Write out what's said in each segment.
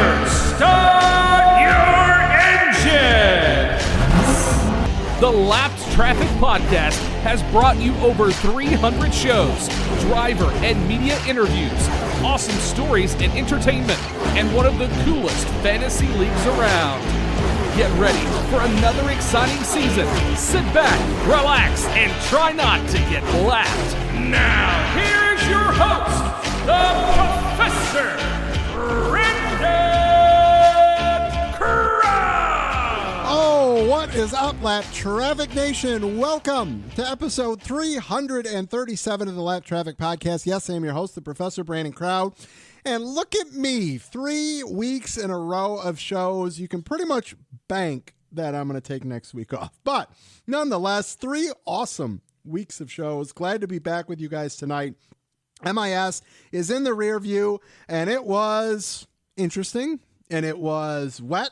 drivers, start your engines! The Lapped Traffic Podcast has brought you over 300 shows, driver and media interviews, awesome stories and entertainment, and one of the coolest fantasy leagues around. Get ready for another exciting season. Sit back, relax, and try not to get lapped. Now, here is your host, the Professor, Brendan Crown. Oh, what is up, Lap Traffic Nation? Welcome to episode 337 of the Lap Traffic Podcast. Yes, I am your host, the Professor Brandon Crown. And look at me, 3 weeks in a row of shows. You can pretty much bank that I'm going to take next week off. But nonetheless, 3 awesome weeks of shows. Glad to be back with you guys tonight. MIS is in the rear view, and it was interesting, and it was wet,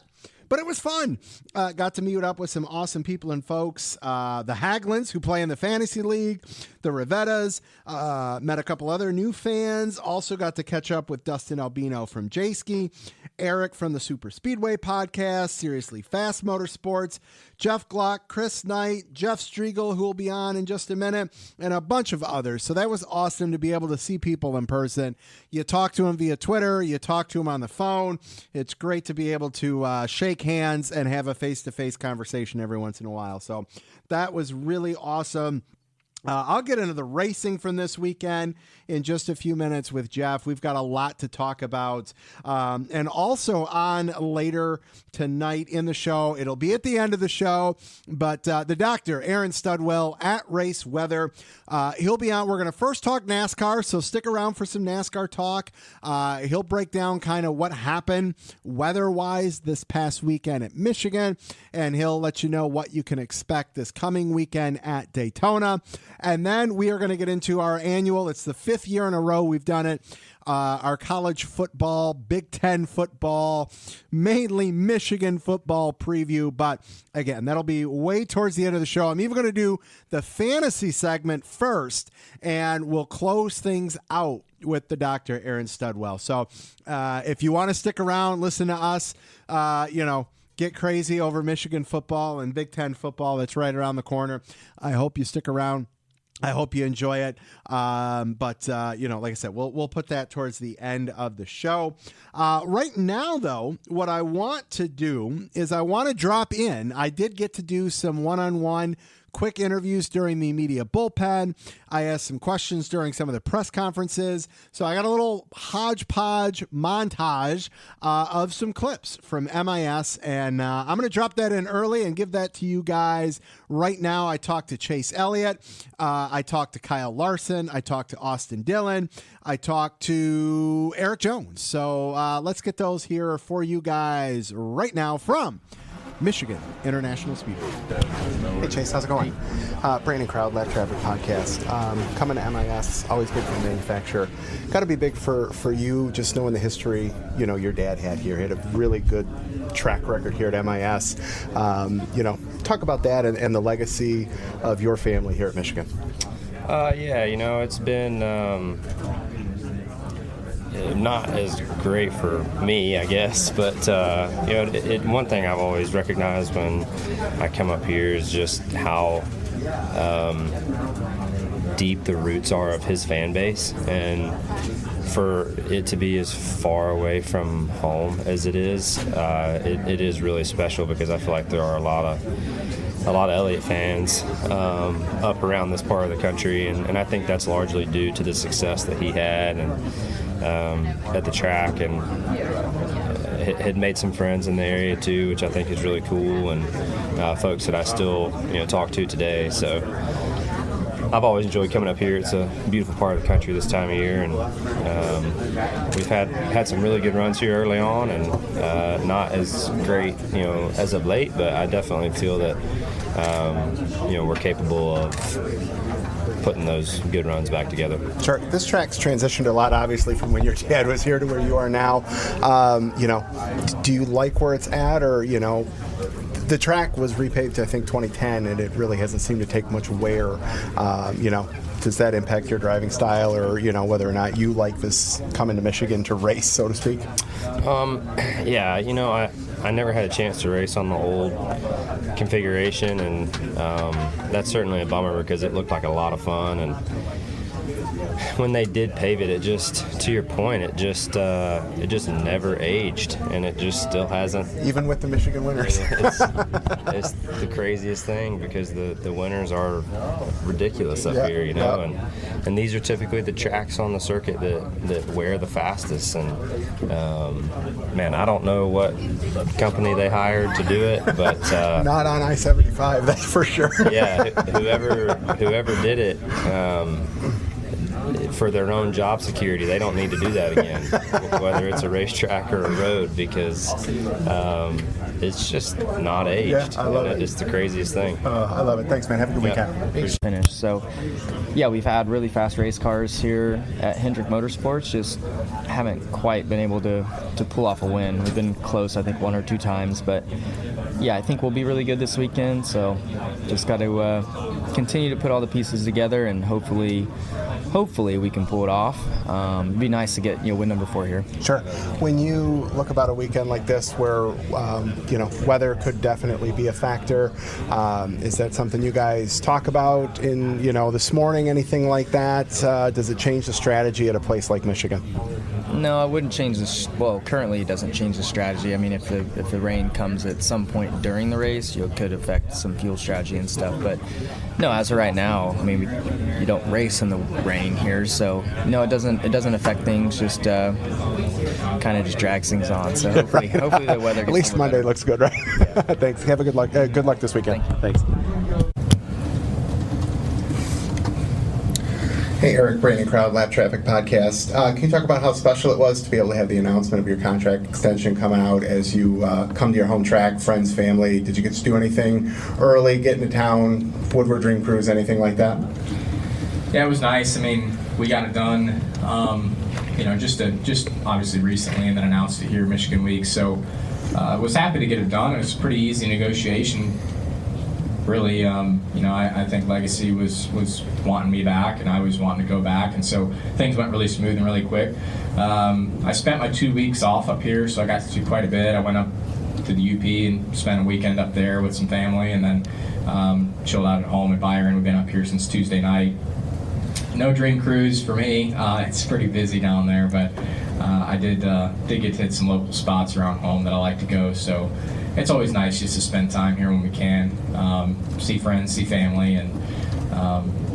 but it was fun. Got to meet up with some awesome people and folks. The Haglins, who play in the Fantasy League, the Rivettas, met a couple other new fans. Also got to catch up with Dustin Albino from J-Ski, Eric from the Super Speedway Podcast, Seriously Fast Motorsports, Jeff Glock, Chris Knight, Jeff Striegle, who will be on in just a minute, and a bunch of others. So that was awesome to be able to see people in person. You talk to them via Twitter, you talk to them on the phone. It's great to be able to shake hands and have a face-to-face conversation every once in a while. So that was really awesome. I'll get into the racing from this weekend in just a few minutes with Jeff. We've got a lot to talk about. And also on later tonight in the show, it'll be at the end of the show, but the doctor, Aaron Studwell at Race Weather, he'll be on. We're going to first talk NASCAR, so stick around for some NASCAR talk. He'll break down kind of what happened weather-wise this past weekend at Michigan, and he'll let you know what you can expect this coming weekend at Daytona. And then we are going to get into our annual, it's the 5th year in a row we've done it, our college football, Big Ten football, mainly Michigan football preview. But again, that'll be way towards the end of the show. I'm even going to do the fantasy segment first, and we'll close things out with the doctor, Aaron Studwell. So if you want to stick around, listen to us, get crazy over Michigan football and Big Ten football that's right around the corner. I hope you stick around. I hope you enjoy it. But like I said, we'll put that towards the end of the show. Right now, though, what I want to do is I want to drop in. I did get to do some one-on-one quick interviews during the media bullpen. I asked some questions during some of the press conferences. So I got a little hodgepodge montage of some clips from MIS, and I'm going to drop that in early and give that to you guys right now. I talked to Chase Elliott. I talked to Kyle Larson. I talked to Austin Dillon. I talked to Eric Jones. So let's get those here for you guys right now from Michigan International Speedway. Hey Chase, how's it going? Brandon Crowd, Lap Traffic Podcast. Coming to MIS, always big for the manufacturer. Got to be big for you, just knowing the history, your dad had here. He had a really good track record here at MIS. Talk about that and the legacy of your family here at Michigan. It's been not as great for me, I guess, but one thing I've always recognized when I come up here is just how deep the roots are of his fan base, and for it to be as far away from home as it is, it is really special, because I feel like there are a lot of Elliott fans up around this part of the country, and I think that's largely due to the success that he had and at the track, and had made some friends in the area too, which I think is really cool, and folks that I still talk to today. So I've always enjoyed coming up here. It's a beautiful part of the country this time of year, and we've had some really good runs here early on, and not as great as of late, but I definitely feel that we're capable of putting those good runs back together. Sure. This track's transitioned a lot, obviously, from when your dad was here to where you are now. Do you like where it's at, or the track was repaved, I think, 2010, and it really hasn't seemed to take much wear, does that impact your driving style, or whether or not you like this coming to Michigan to race, so to speak? Yeah, I never had a chance to race on the old configuration, and that's certainly a bummer because it looked like a lot of fun. And when they did pave it, it just, to your point, it just never aged, and it just still hasn't. Even with the Michigan winners. It's the craziest thing because the winners are ridiculous up here, and these are typically the tracks on the circuit that wear the fastest. And man, I don't know what company they hired to do it, but not on I-75, that's for sure. Yeah, whoever did it. For their own job security, they don't need to do that again, whether it's a racetrack or a road, because it's just not aged. Yeah, I love it. It's the craziest thing. I love it. Thanks, man. Have a good weekend. Finish. So, yeah, we've had really fast race cars here at Hendrick Motorsports. Just haven't quite been able to pull off a win. We've been close, I think, one or two times, but yeah, I think we'll be really good this weekend. So, just got to continue to put all the pieces together, and hopefully we can pull it off. It'd be nice to get win number 4 here. Sure. When you look about a weekend like this where weather could definitely be a factor, is that something you guys talk about in this morning, anything like that? Does it change the strategy at a place like Michigan? No, I wouldn't change this. Well, currently it doesn't change the strategy. I mean, if the rain comes at some point during the race, it could affect some fuel strategy and stuff. But no, as of right now, I mean, you don't race in the rain here, so no, it doesn't affect things. Just kind of just drags things on. So hopefully the weather. At least Monday looks good, right? Yeah. Thanks. Have a good luck. Good luck this weekend. Thanks. Hey, Eric, Brandon Crowd, Lap Traffic Podcast. Can you talk about how special it was to be able to have the announcement of your contract extension coming out as you come to your home track, friends, family? Did you get to do anything early, get into town, Woodward Dream Cruise, anything like that? Yeah, it was nice. I mean, we got it done, just obviously recently, and then announced it here Michigan Week. So was happy to get it done. It was a pretty easy negotiation. Really, I think Legacy was wanting me back, and I was wanting to go back, and so things went really smooth and really quick. I spent my 2 weeks off up here, so I got to do quite a bit. I went up to the UP and spent a weekend up there with some family, and then chilled out at home at Byron. We've been up here since Tuesday night. No Dream Cruise for me. It's pretty busy down there, but I did get to hit some local spots around home that I like to go, so it's always nice just to spend time here when we can, see friends, see family, and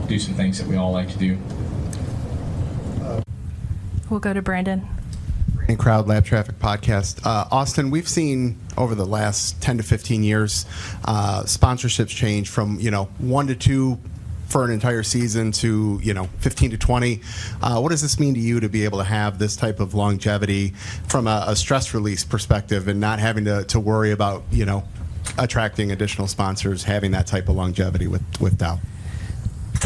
do some things that we all like to do. We'll go to Brandon. And Crowd Lab Traffic Podcast. Austin, we've seen over the last 10 to 15 years sponsorships change from 1 to 2 for an entire season to 15 to 20. What does this mean to you to be able to have this type of longevity from a stress release perspective and not having to worry about attracting additional sponsors, having that type of longevity with Dow?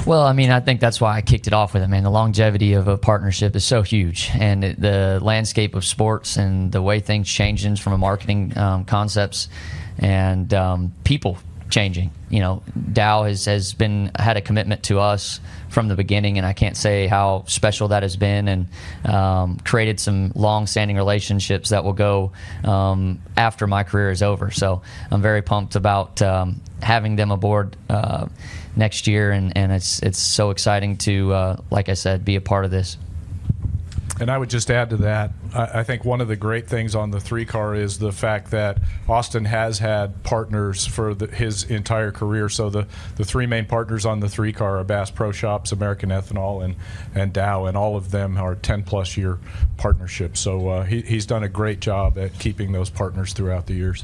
Well, I mean, I think that's why I kicked it off with it, man. The longevity of a partnership is so huge, and the landscape of sports and the way things change from a marketing concepts and people changing. Dow has had a commitment to us from the beginning, and I can't say how special that has been, and created some long-standing relationships that will go after my career is over. So I'm very pumped about having them aboard next year, and it's so exciting to, like I said, be a part of this. And I would just add to that, I think one of the great things on the 3-car is the fact that Austin has had partners for his entire career. So the 3 main partners on the 3-car are Bass Pro Shops, American Ethanol, and Dow, and all of them are 10-plus year partnerships. So he's done a great job at keeping those partners throughout the years.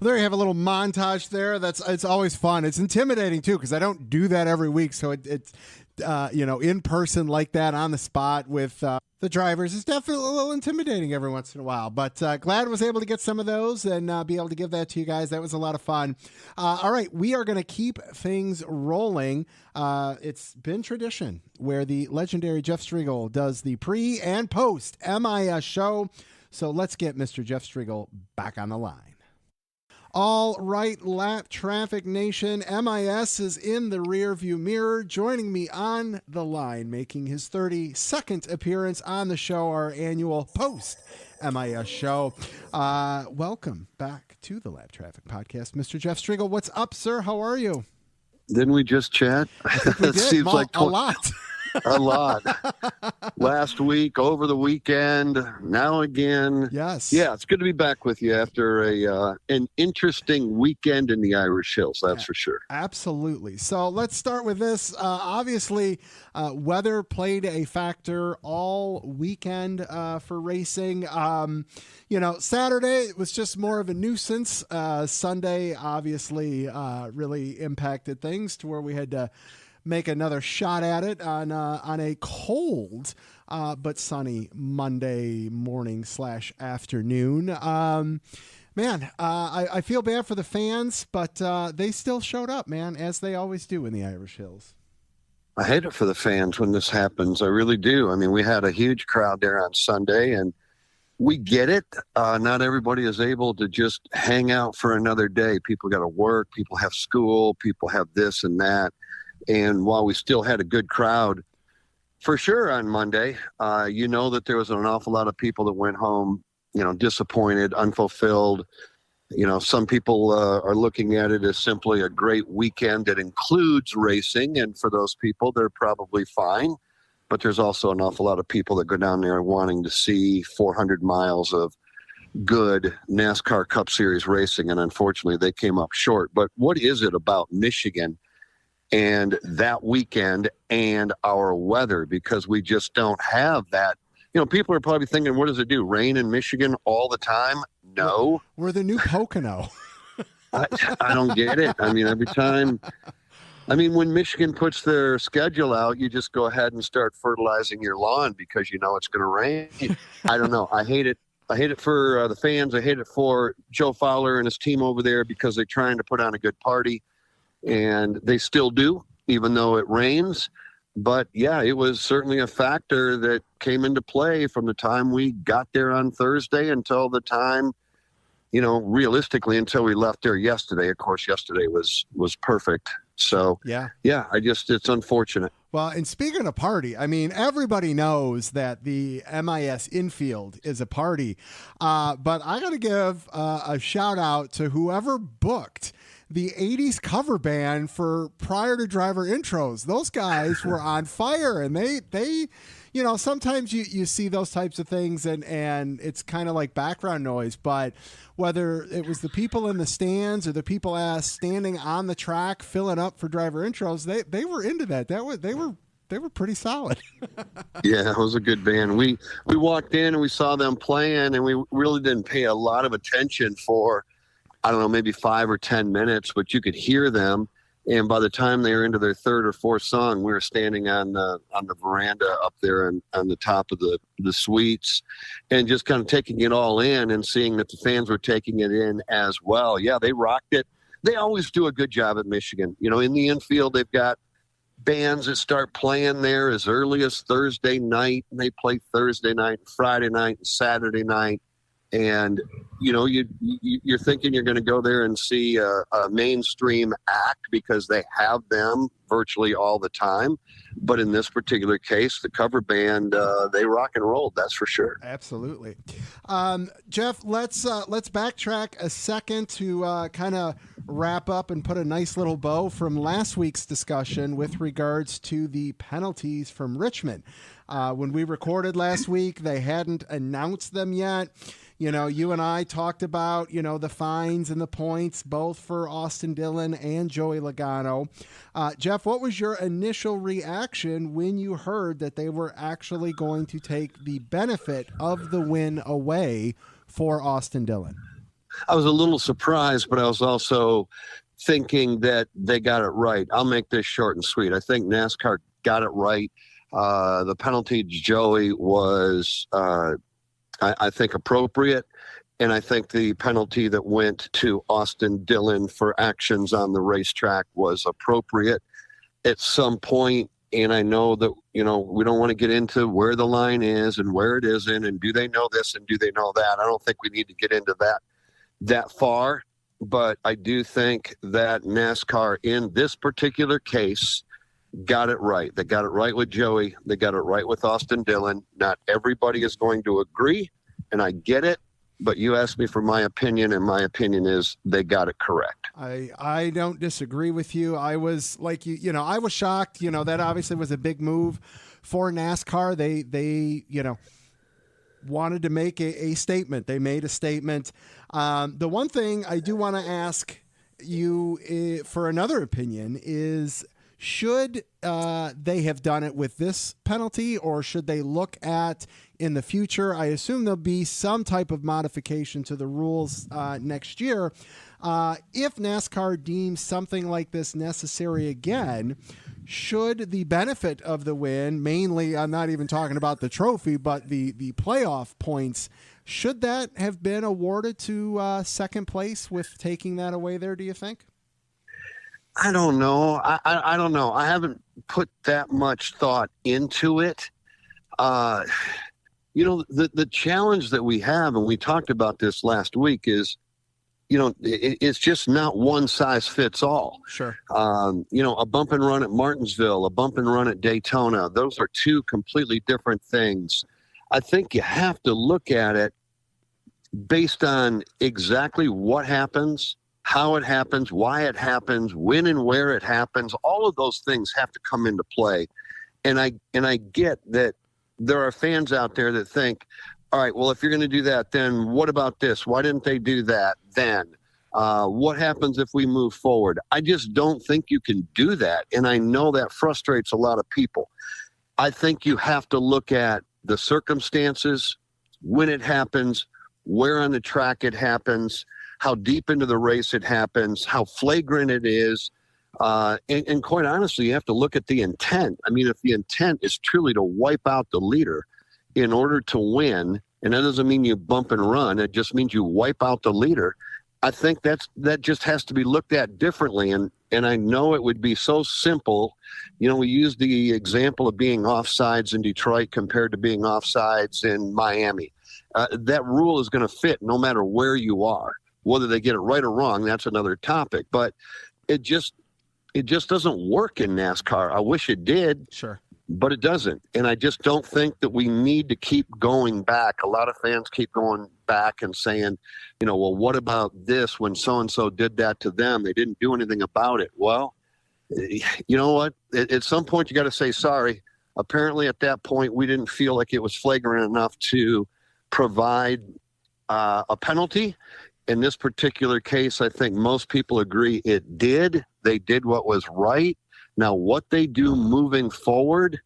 Well, there you have a little montage there. It's always fun. It's intimidating too, because I don't do that every week. So it's in person like that on the spot with the drivers is definitely a little intimidating every once in a while. But glad I was able to get some of those and be able to give that to you guys. That was a lot of fun. All right, we are going to keep things rolling. It's been tradition where the legendary Jeff Striegle does the pre and post MIS show. So let's get Mr. Jeff Striegle back on the line. All right, Lap Traffic Nation, MIS is in the rearview mirror. Joining me on the line, making his 32nd appearance on the show, our annual post-MIS show. Welcome back to the Lap Traffic Podcast, Mr. Jeff Striegle. What's up, sir? How are you? Didn't we just chat? I think we did. Seems like a lot. A lot. Last week, over the weekend, now again. Yes. Yeah, it's good to be back with you after an interesting weekend in the Irish Hills, that's for sure. Absolutely. So let's start with this. Obviously, weather played a factor all weekend for racing. Saturday it was just more of a nuisance. Sunday, obviously, really impacted things to where we had to make another shot at it on a cold but sunny Monday morning / afternoon. I feel bad for the fans, but they still showed up, man, as they always do in the Irish Hills. I hate it for the fans when this happens. I really do. I mean, we had a huge crowd there on Sunday, and we get it. Not everybody is able to just hang out for another day. People got to work. People have school. People have this and that. And while we still had a good crowd, for sure on Monday, that there was an awful lot of people that went home, disappointed, unfulfilled. Some people are looking at it as simply a great weekend that includes racing. And for those people, they're probably fine. But there's also an awful lot of people that go down there wanting to see 400 miles of good NASCAR Cup Series racing. And unfortunately, they came up short. But what is it about Michigan and that weekend and our weather? Because we just don't have that. People are probably thinking, what does it do? Rain in Michigan all the time? No. We're the new Pocono. I don't get it. I mean, every time. I mean, when Michigan puts their schedule out, you just go ahead and start fertilizing your lawn because it's going to rain. I don't know. I hate it. I hate it for the fans. I hate it for Joe Fowler and his team over there because they're trying to put on a good party. And they still do, even though it rains. But, yeah, it was certainly a factor that came into play from the time we got there on Thursday until the time, realistically, until we left there yesterday. Of course, yesterday was perfect. So, yeah, it's unfortunate. Well, and speaking of party, I mean, everybody knows that the MIS infield is a party. But I got to give a shout out to whoever booked the 80s cover band for prior to driver intros. Those guys were on fire, and they sometimes you see those types of things and it's kind of like background noise, but whether it was the people in the stands or the people standing on the track filling up for driver intros, they were into that. They were pretty solid. Yeah, it was a good band. We walked in and we saw them playing, and we really didn't pay a lot of attention for, I don't know, maybe 5 or 10 minutes, but you could hear them. And by the time they were into their third or fourth song, we were standing on the veranda up there and on the top of the suites and just kind of taking it all in and seeing that the fans were taking it in as well. Yeah, they rocked it. They always do a good job at Michigan. In the infield, they've got bands that start playing there as early as Thursday night, and they play Thursday night, Friday night, and Saturday night. And, you're thinking you're going to go there and see a mainstream act because they have them virtually all the time. But in this particular case, the cover band, they rock and roll. That's for sure. Absolutely. Jeff, let's backtrack a second to kind of wrap up and put a nice little bow from last week's discussion with regards to the penalties from Richmond. When we recorded last week, they hadn't announced them yet. You and I talked about, the fines and the points, both for Austin Dillon and Joey Logano. Jeff, what was your initial reaction when you heard that they were actually going to take the benefit of the win away for Austin Dillon? I was a little surprised, but I was also thinking that they got it right. I'll make this short and sweet. I think NASCAR got it right. The penalty to Joey was, I think, appropriate. And I think the penalty that went to Austin Dillon for actions on the racetrack was appropriate at some point. And I know that, we don't want to get into where the line is and where it isn't, and do they know this and do they know that. I don't think we need to get into that far. but I do think that NASCAR in this particular case got it right. They got it right with Joey. They got it right with Austin Dillon. Not everybody is going to agree, and I get it, but you asked me for my opinion, and my opinion is they got it correct. I don't disagree with you. I was like I was shocked. That obviously was a big move for NASCAR. They wanted to make a statement. They made a statement. The one thing I do want to ask you for another opinion is, should they have done it with this penalty, or should they look at in the future? I assume there'll be some type of modification to the rules next year. If NASCAR deems something like this necessary again, should the benefit of the win, mainly I'm not even talking about the trophy, but the playoff points, should that have been awarded to second place with taking that away there, do you think? I don't know. I don't know. I haven't put that much thought into it. The challenge that we have, and we talked about this last week, is, it's just not one size fits all. Sure. A bump and run at Martinsville, a bump and run at Daytona, those are two completely different things. I think you have to look at it based on exactly what happens, how it happens, why it happens, when and where it happens. All of those things have to come into play. And I get that there are fans out there that think, all right, well, if you're going to do that, then what about this? Why didn't they do that then? What happens if we move forward? I just don't think you can do that. And I know that frustrates a lot of people. I think you have to look at the circumstances, when it happens, where on the track it happens, how deep into the race it happens, how flagrant it is. And quite honestly, you have to look at the intent. I mean, if the intent is truly to wipe out the leader in order to win, and that doesn't mean you bump and run, it just means you wipe out the leader, I think that just has to be looked at differently. And I know it would be so simple. We use the example of being offsides in Detroit compared to being offsides in Miami. That rule is going to fit no matter where you are. Whether they get it right or wrong, that's another topic. But it just doesn't work in NASCAR. I wish it did. Sure. But it doesn't. And I just don't think that we need to keep going back. A lot of fans keep going back and saying, well, what about this when so-and-so did that to them? They didn't do anything about it. Well, you know what? At some point, you got to say sorry. Apparently, at that point, we didn't feel like it was flagrant enough to provide a penalty. In this particular case, I think most people agree it did. They did what was right. Now, what they do moving forward,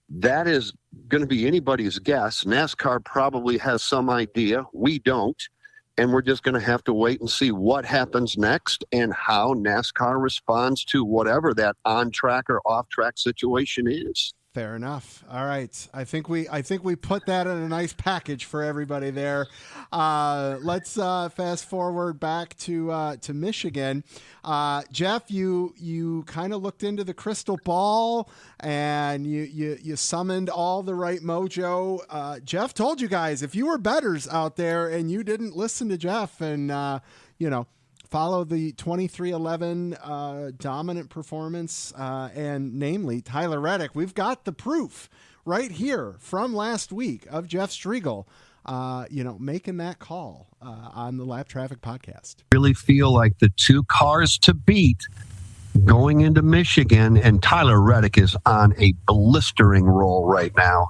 that is going to be anybody's guess. NASCAR probably has some idea. We don't. And we're just going to have to wait and see what happens next and how NASCAR responds to whatever that on-track or off-track situation is. Fair enough. All right. I think we put that in a nice package for everybody there. Let's fast forward back to Michigan. Jeff, you kind of looked into the crystal ball and you summoned all the right mojo. Jeff told you guys, if you were bettors out there and you didn't listen to Jeff and follow the 23-11 dominant performance, and namely Tyler Reddick, we've got the proof right here from last week of Jeff Striegle, making that call on the Lap Traffic podcast. Really feel like the two cars to beat going into Michigan, and Tyler Reddick is on a blistering roll right now.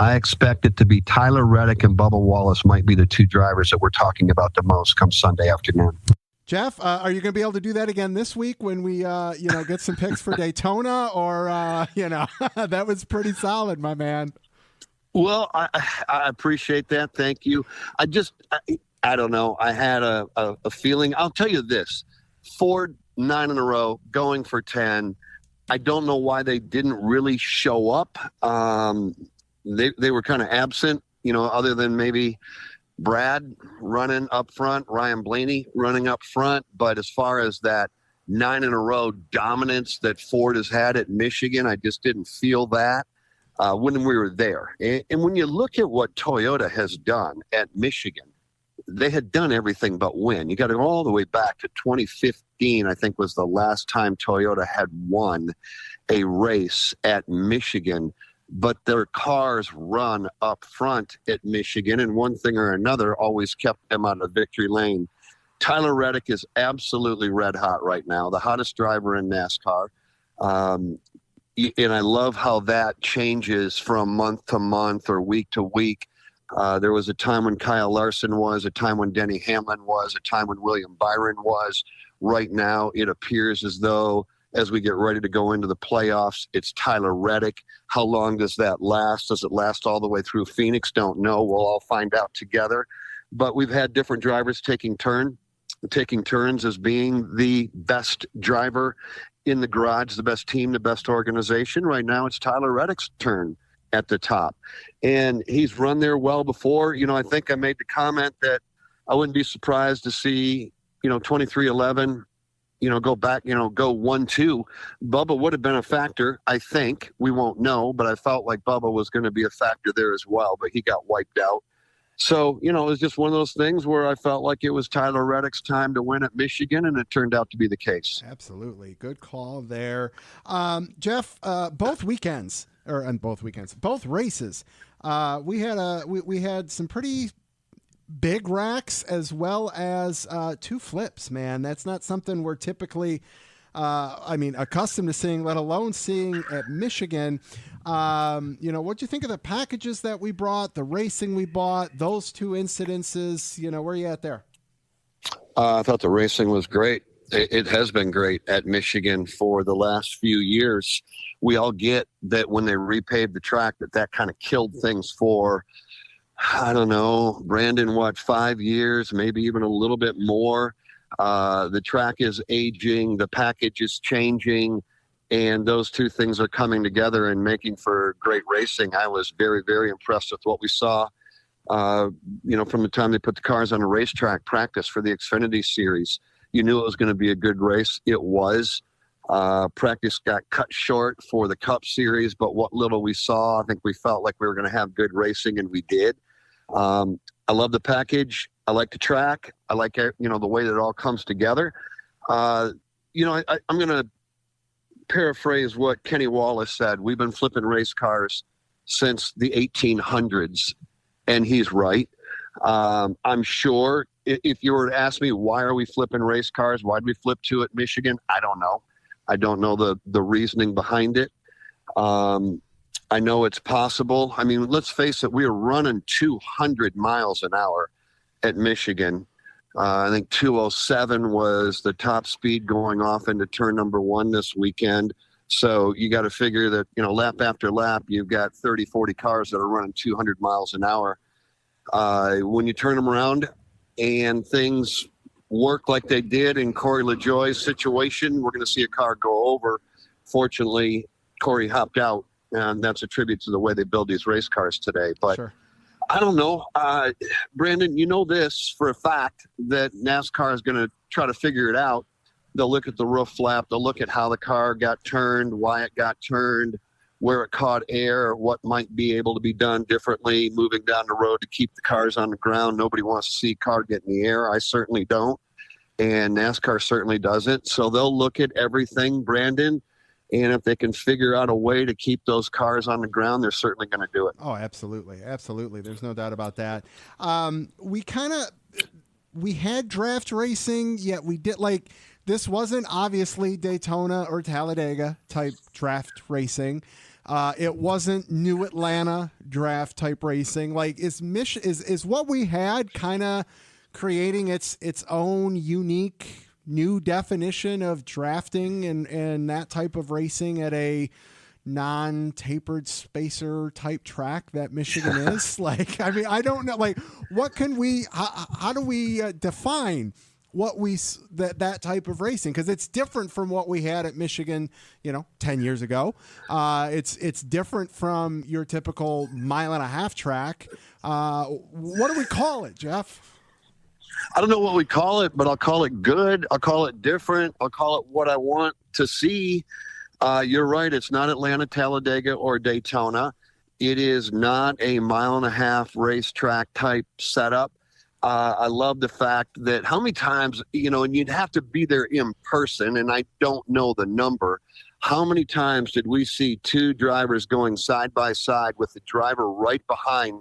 I expect it to be Tyler Reddick and Bubba Wallace might be the two drivers that we're talking about the most come Sunday afternoon. Jeff, are you going to be able to do that again this week when we, get some picks for Daytona? Or, that was pretty solid, my man. Well, I appreciate that. Thank you. I don't know. I had a feeling. I'll tell you this. Ford, 9 in a row, going for 10. I don't know why they didn't really show up. They were kind of absent, other than maybe Brad running up front, Ryan Blaney running up front. But as far as that 9 in a row dominance that Ford has had at Michigan, I just didn't feel that when we were there. And when you look at what Toyota has done at Michigan, they had done everything but win. You got to go all the way back to 2015, I think was the last time Toyota had won a race at Michigan, but their cars run up front at Michigan, and one thing or another always kept them out of victory lane. Tyler Reddick is absolutely red hot right now, the hottest driver in NASCAR. And I love how that changes from month to month or week to week. There was a time when Kyle Larson was, a time when Denny Hamlin was, a time when William Byron was. Right now, it appears as though as we get ready to go into the playoffs, it's Tyler Reddick. How long does that last? Does it last all the way through Phoenix? Don't know. We'll all find out together. But we've had different drivers taking turns as being the best driver in the garage, the best team, the best organization. Right now, it's Tyler Reddick's turn at the top. And he's run there well before. I think I made the comment that I wouldn't be surprised to see, 2311, go back, go 1-2. Bubba would have been a factor, I think. We won't know, but I felt like Bubba was going to be a factor there as well, but he got wiped out. So, it was just one of those things where I felt like it was Tyler Reddick's time to win at Michigan, and it turned out to be the case. Absolutely. Good call there. Jeff, both races, we had some pretty big racks as well as two flips, man. That's not something we're typically accustomed to seeing, let alone seeing at Michigan. What'd you think of the packages that we brought, the racing we bought, those two incidences? Where are you at there? I thought the racing was great. It has been great at Michigan for the last few years. We all get that when they repaved the track, that kind of killed things for, I don't know, Brandon, 5 years, maybe even a little bit more. The track is aging, the package is changing, and those two things are coming together and making for great racing. I was very, very impressed with what we saw, from the time they put the cars on a racetrack practice for the Xfinity Series. You knew it was going to be a good race. It was. Practice got cut short for the Cup Series, but what little we saw, I think we felt like we were going to have good racing, and we did. I love the package. I like the track. I like, the way that it all comes together. I'm going to paraphrase what Kenny Wallace said. We've been flipping race cars since the 1800s, and he's right. I'm sure if you were to ask me, why are we flipping race cars? Why did we flip two at Michigan? I don't know. I don't know the reasoning behind it. I know it's possible. I mean, let's face it, we were running 200 miles an hour at Michigan. I think 207 was the top speed going off into turn number 1 this weekend. So you got to figure that, lap after lap, you've got 30, 40 cars that are running 200 miles an hour. When you turn them around and things work like they did in Corey LaJoie's situation, we're going to see a car go over. Fortunately, Corey hopped out, and that's a tribute to the way they build these race cars today. But sure. I don't know. Brandon, you know this for a fact that NASCAR is going to try to figure it out. They'll look at the roof flap. They'll look at how the car got turned, why it got turned, where it caught air, what might be able to be done differently moving down the road to keep the cars on the ground. Nobody wants to see a car get in the air. I certainly don't. And NASCAR certainly doesn't. So they'll look at everything, Brandon. And if they can figure out a way to keep those cars on the ground, they're certainly going to do it. Oh, absolutely. Absolutely. There's no doubt about that. We had draft racing, yet we did this wasn't obviously Daytona or Talladega type draft racing. It wasn't New Atlanta draft type racing. Is what we had kind of creating its own unique new definition of drafting and that type of racing at a non-tapered spacer type track that Michigan is? I don't know. What can we? How do we define what that type of racing? Because it's different from what we had at Michigan, 10 years ago. It's different from your typical mile-and-a-half track. What do we call it, Jeff? I don't know what we call it, but I'll call it good. I'll call it different. I'll call it what I want to see. You're right. It's not Atlanta, Talladega, or Daytona. It is not a mile-and-a-half racetrack type setup. I love the fact that how many times, and you'd have to be there in person, and I don't know the number. How many times did we see two drivers going side by side with the driver right behind,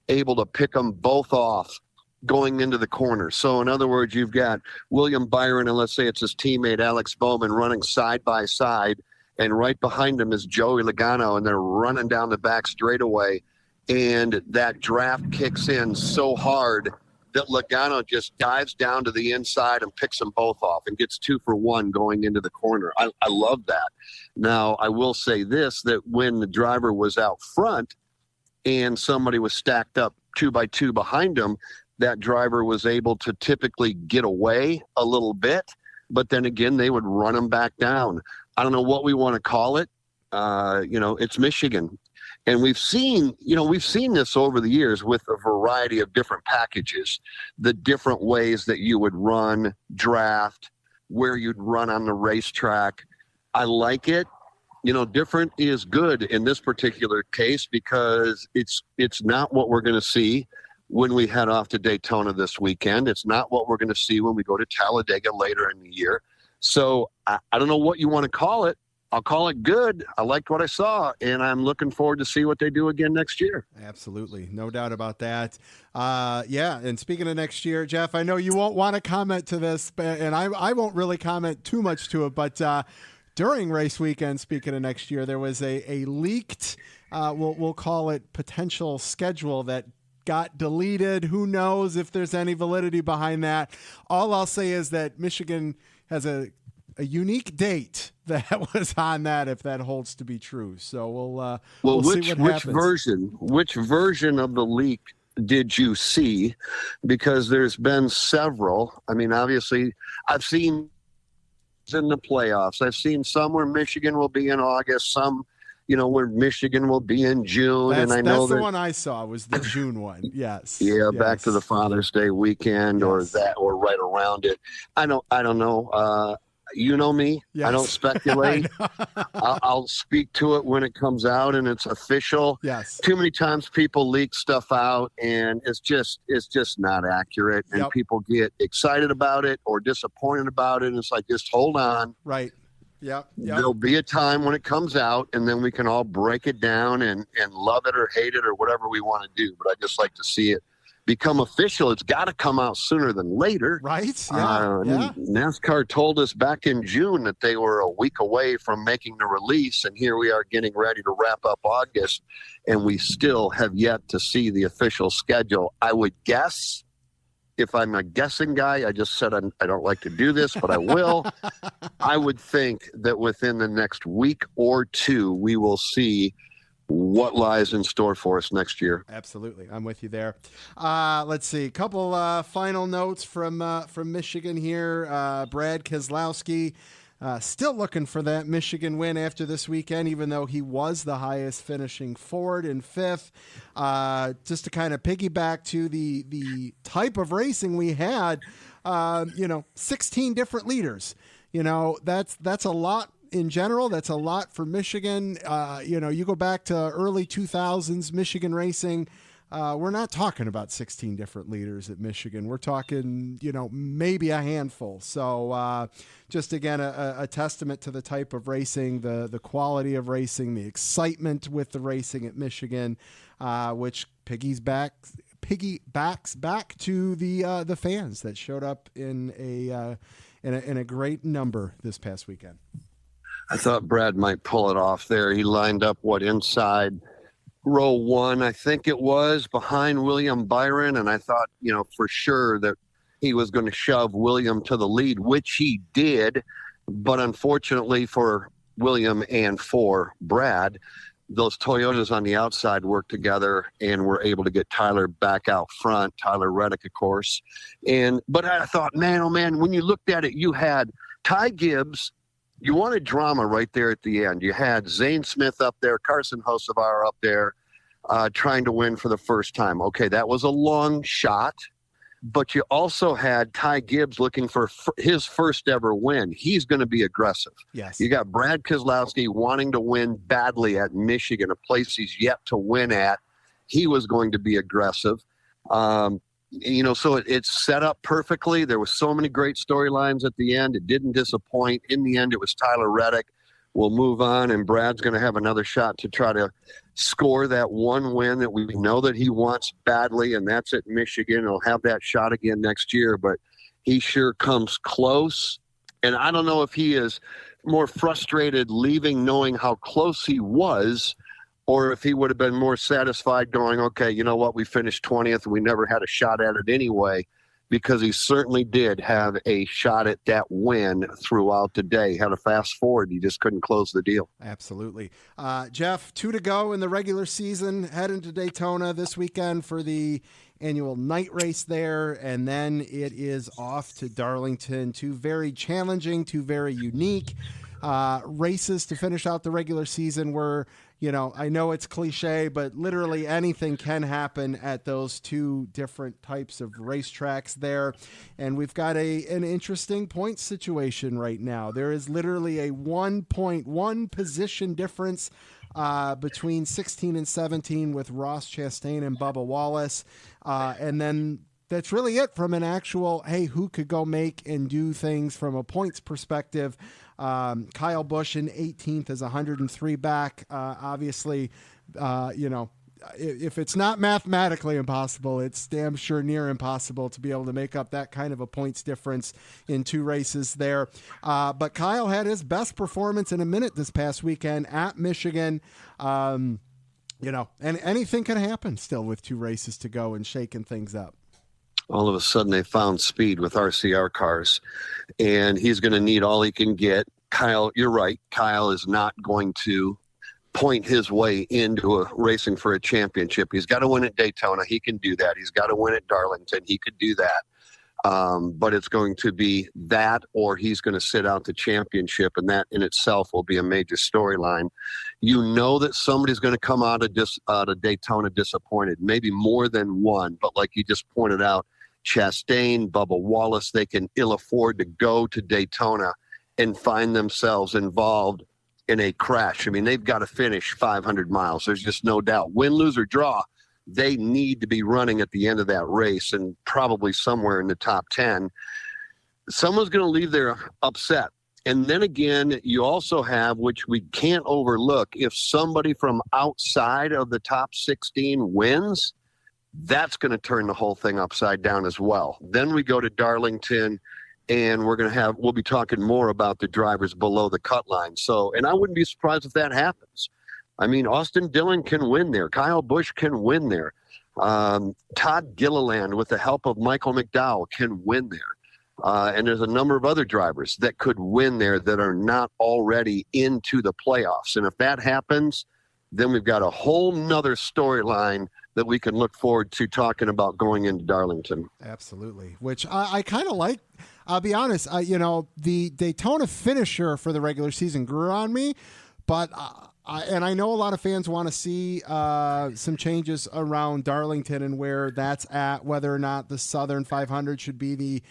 able to pick them both off going into the corner? So in other words, you've got William Byron and let's say it's his teammate Alex Bowman running side by side, and right behind him is Joey Logano, and they're running down the back straightaway, and that draft kicks in so hard that Logano just dives down to the inside and picks them both off and gets 2 for 1 going into the corner. I love that. Now, I will say this, that when the driver was out front and somebody was stacked up 2 by 2 behind him, that driver was able to typically get away a little bit, but then again, they would run him back down. I don't know what we want to call it. It's Michigan. And we've seen this over the years with a variety of different packages, the different ways that you would run draft, where you'd run on the racetrack. I like it. Different is good in this particular case because it's not what we're going to see when we head off to Daytona this weekend. It's not what we're going to see when we go to Talladega later in the year. So I don't know what you want to call it. I'll call it good. I liked what I saw, and I'm looking forward to see what they do again next year. Absolutely. No doubt about that. And speaking of next year, Jeff, I know you won't want to comment to this, and I won't really comment too much to it, but during race weekend, speaking of next year, there was a leaked, we'll call it potential schedule that got deleted. Who knows if there's any validity behind that? All I'll say is that Michigan has a unique date that was on that, if that holds to be true. So we'll see what happens. Which version of the leak did you see? Because there's been several. I mean, obviously, I've seen in the playoffs. I've seen some where Michigan will be in August, some, where Michigan will be in June. That's the one I saw was the June one. Yes. Yeah, back to the Father's Day weekend or right around it. I don't know. You know me. Yes. I don't speculate. I'll speak to it when it comes out and it's official. Yes. Too many times people leak stuff out and it's just not accurate, and people get excited about it or disappointed about it. And it's like, just hold on. Right. Yep. There'll be a time when it comes out, and then we can all break it down and love it or hate it or whatever we want to do. But I just like to see it become official. It's got to come out sooner than later. Right. NASCAR told us back in June that they were a week away from making the release, and here we are getting ready to wrap up August, and we still have yet to see the official schedule. I would guess, if I'm a guessing guy, I just said I don't like to do this, but I will. I would think that within the next week or two, we will see what lies in store for us next year. Absolutely. I'm with you there. Let's see. A couple final notes from Michigan here. Brad Keselowski still looking for that Michigan win after this weekend, even though he was the highest finishing Ford in fifth. Just to kind of piggyback to the type of racing we had, 16 different leaders. That's a lot. In general, that's a lot for Michigan. You go back to early 2000s Michigan racing. We're not talking about 16 different leaders at Michigan. We're talking, maybe a handful. So just, again, a testament to the type of racing, the quality of racing, the excitement with the racing at Michigan, which piggybacks back to the fans that showed up in a great number this past weekend. I thought Brad might pull it off there. He lined up inside row one, I think it was, behind William Byron, and I thought, for sure that he was going to shove William to the lead, which he did. But unfortunately for William and for Brad, those Toyotas on the outside worked together and were able to get Tyler back out front, Tyler Reddick, of course. But I thought, man, oh man, when you looked at it, you had Ty Gibbs. You wanted drama right there at the end. You had Zane Smith up there, Carson Hocevar up there, trying to win for the first time. Okay, that was a long shot, but you also had Ty Gibbs looking for his first ever win. He's going to be aggressive. Yes. You got Brad Keselowski wanting to win badly at Michigan, a place he's yet to win at. He was going to be aggressive. So it's set up perfectly. There were so many great storylines at the end. It didn't disappoint. In the end, it was Tyler Reddick. We'll move on, and Brad's going to have another shot to try to score that one win that we know that he wants badly, and that's at Michigan. He'll have that shot again next year, but he sure comes close. And I don't know if he is more frustrated leaving knowing how close he was, or if he would have been more satisfied going, okay, you know what, we finished 20th and we never had a shot at it anyway, because he certainly did have a shot at that win throughout the day. Had a fast forward, he just couldn't close the deal. Absolutely. Jeff, 2 to go in the regular season, heading to Daytona this weekend for the annual night race there, and then it is off to Darlington. 2 very challenging, 2 very unique races to finish out the regular season where, I know it's cliche, but literally anything can happen at those 2 different types of racetracks there. And we've got an interesting point situation right now. There is literally a 1.1 position difference between 16 and 17 with Ross Chastain and Bubba Wallace. And then that's really it from an actual, hey, who could go make and do things from a points perspective. Kyle Busch in 18th is 103 back. Obviously, if it's not mathematically impossible, it's damn sure near impossible to be able to make up that kind of a points difference in 2 races there. But Kyle had his best performance in a minute this past weekend at Michigan. And anything can happen still with 2 races to go and shaking things up. All of a sudden they found speed with RCR cars, and he's going to need all he can get. Kyle, you're right. Kyle is not going to point his way into racing for a championship. He's got to win at Daytona. He can do that. He's got to win at Darlington. He could do that. But it's going to be that, or he's going to sit out the championship, and that in itself will be a major storyline. You know that somebody's going to come out of Daytona disappointed, maybe more than one. But like you just pointed out, Chastain, Bubba Wallace, they can ill afford to go to Daytona and find themselves involved in a crash. I mean, they've got to finish 500 miles. There's just no doubt. Win, lose, or draw, they need to be running at the end of that race and probably somewhere in the top 10. Someone's going to leave there upset. And then again, you also have, which we can't overlook, if somebody from outside of the top 16 wins, that's going to turn the whole thing upside down as well. Then we go to Darlington, and we'll be talking more about the drivers below the cut line. So, and I wouldn't be surprised if that happens. I mean, Austin Dillon can win there. Kyle Busch can win there. Todd Gilliland, with the help of Michael McDowell, can win there. And there's a number of other drivers that could win there that are not already into the playoffs. And if that happens, then we've got a whole nother storyline that we can look forward to talking about going into Darlington. Absolutely, which I kind of like. I'll be honest, the Daytona finisher for the regular season grew on me, but I know a lot of fans want to see some changes around Darlington and where that's at, whether or not the Southern 500 should be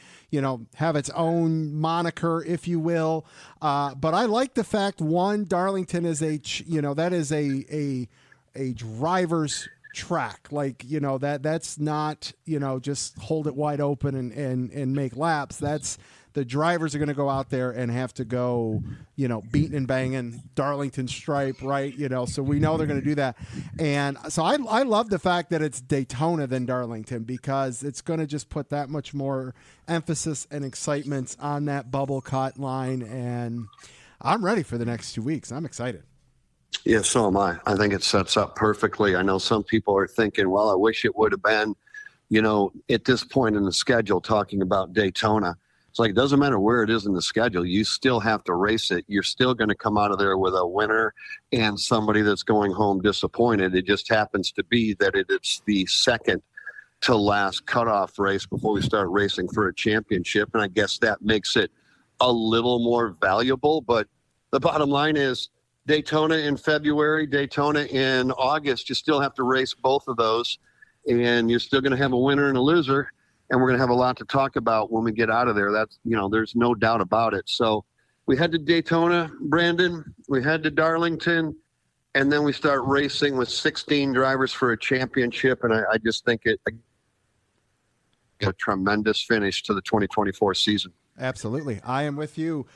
have its own moniker, if you will. But I like the fact, one, Darlington is that is a driver's track. That's not, just hold it wide open and make laps. That's the drivers are going to go out there and have to go, beating and banging Darlington stripe, right? So we know they're going to do that. And so I love the fact that it's Daytona than Darlington, because it's going to just put that much more emphasis and excitement on that bubble cut line. And I'm ready for the next 2 weeks. I'm excited. Yeah, so am I. I think it sets up perfectly. I know some people are thinking, well, I wish it would have been, at this point in the schedule, talking about Daytona. It's like, it doesn't matter where it is in the schedule. You still have to race it. You're still going to come out of there with a winner and somebody that's going home disappointed. It just happens to be that it's the second to last cutoff race before we start racing for a championship. And I guess that makes it a little more valuable. But the bottom line is, Daytona in February, Daytona in August, you still have to race both of those, and you're still going to have a winner and a loser, and we're going to have a lot to talk about when we get out of there. That's, there's no doubt about it. So we head to Daytona, Brandon, we head to Darlington, and then we start racing with 16 drivers for a championship, and I just think a tremendous finish to the 2024 season. Absolutely. I am with you.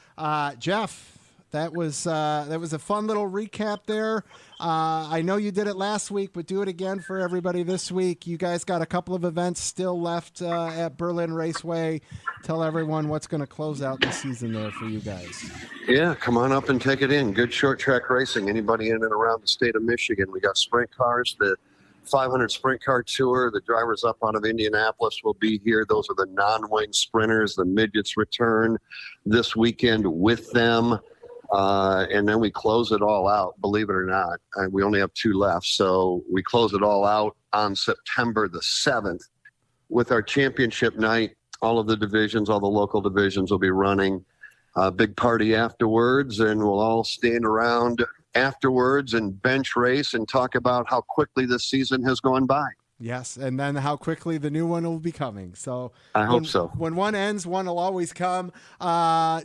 Jeff, that was a fun little recap there. I know you did it last week, but do it again for everybody this week. You guys got a couple of events still left at Berlin Raceway. Tell everyone what's going to close out the season there for you guys. Yeah, come on up and take it in. Good short track racing. Anybody in and around the state of Michigan. We got sprint cars, the 500 Sprint Car Tour. The drivers up out of Indianapolis will be here. Those are the non-wing sprinters. The midgets return this weekend with them. And then we close it all out, believe it or not. We only have 2 left. So we close it all out on September the 7th with our championship night. All of the divisions, all the local divisions will be running a big party afterwards, and we'll all stand around afterwards and bench race and talk about how quickly this season has gone by. Yes, and then how quickly the new one will be coming. So I hope so. When one ends, one will always come.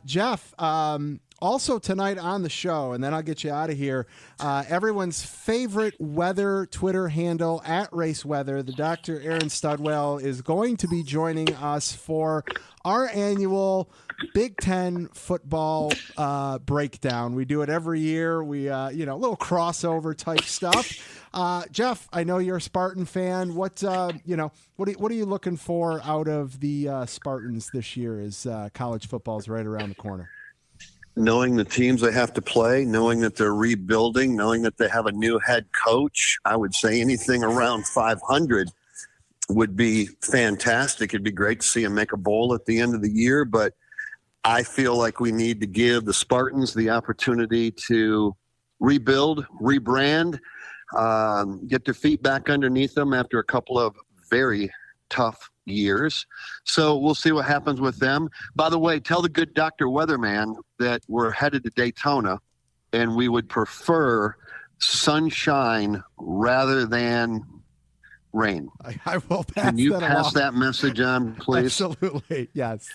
Jeff, also tonight on the show, and then I'll get you out of here, everyone's favorite weather Twitter handle, @RaceWeather, the Dr. Aaron Studwell, is going to be joining us for our annual Big Ten football breakdown. We do it every year. We, a little crossover type stuff. Jeff, I know you're a Spartan fan. What are you looking for out of the Spartans this year as college football is right around the corner? Knowing the teams they have to play, knowing that they're rebuilding, knowing that they have a new head coach, I would say anything around 500 would be fantastic. It'd be great to see them make a bowl at the end of the year, but I feel like we need to give the Spartans the opportunity to rebuild, rebrand, get their feet back underneath them after a couple of very tough years. So we'll see what happens with them. By the way, tell the good Dr. Weatherman that we're headed to Daytona and we would prefer sunshine rather than rain. I will pass Can you that pass along. that message on, please? Absolutely. Yes.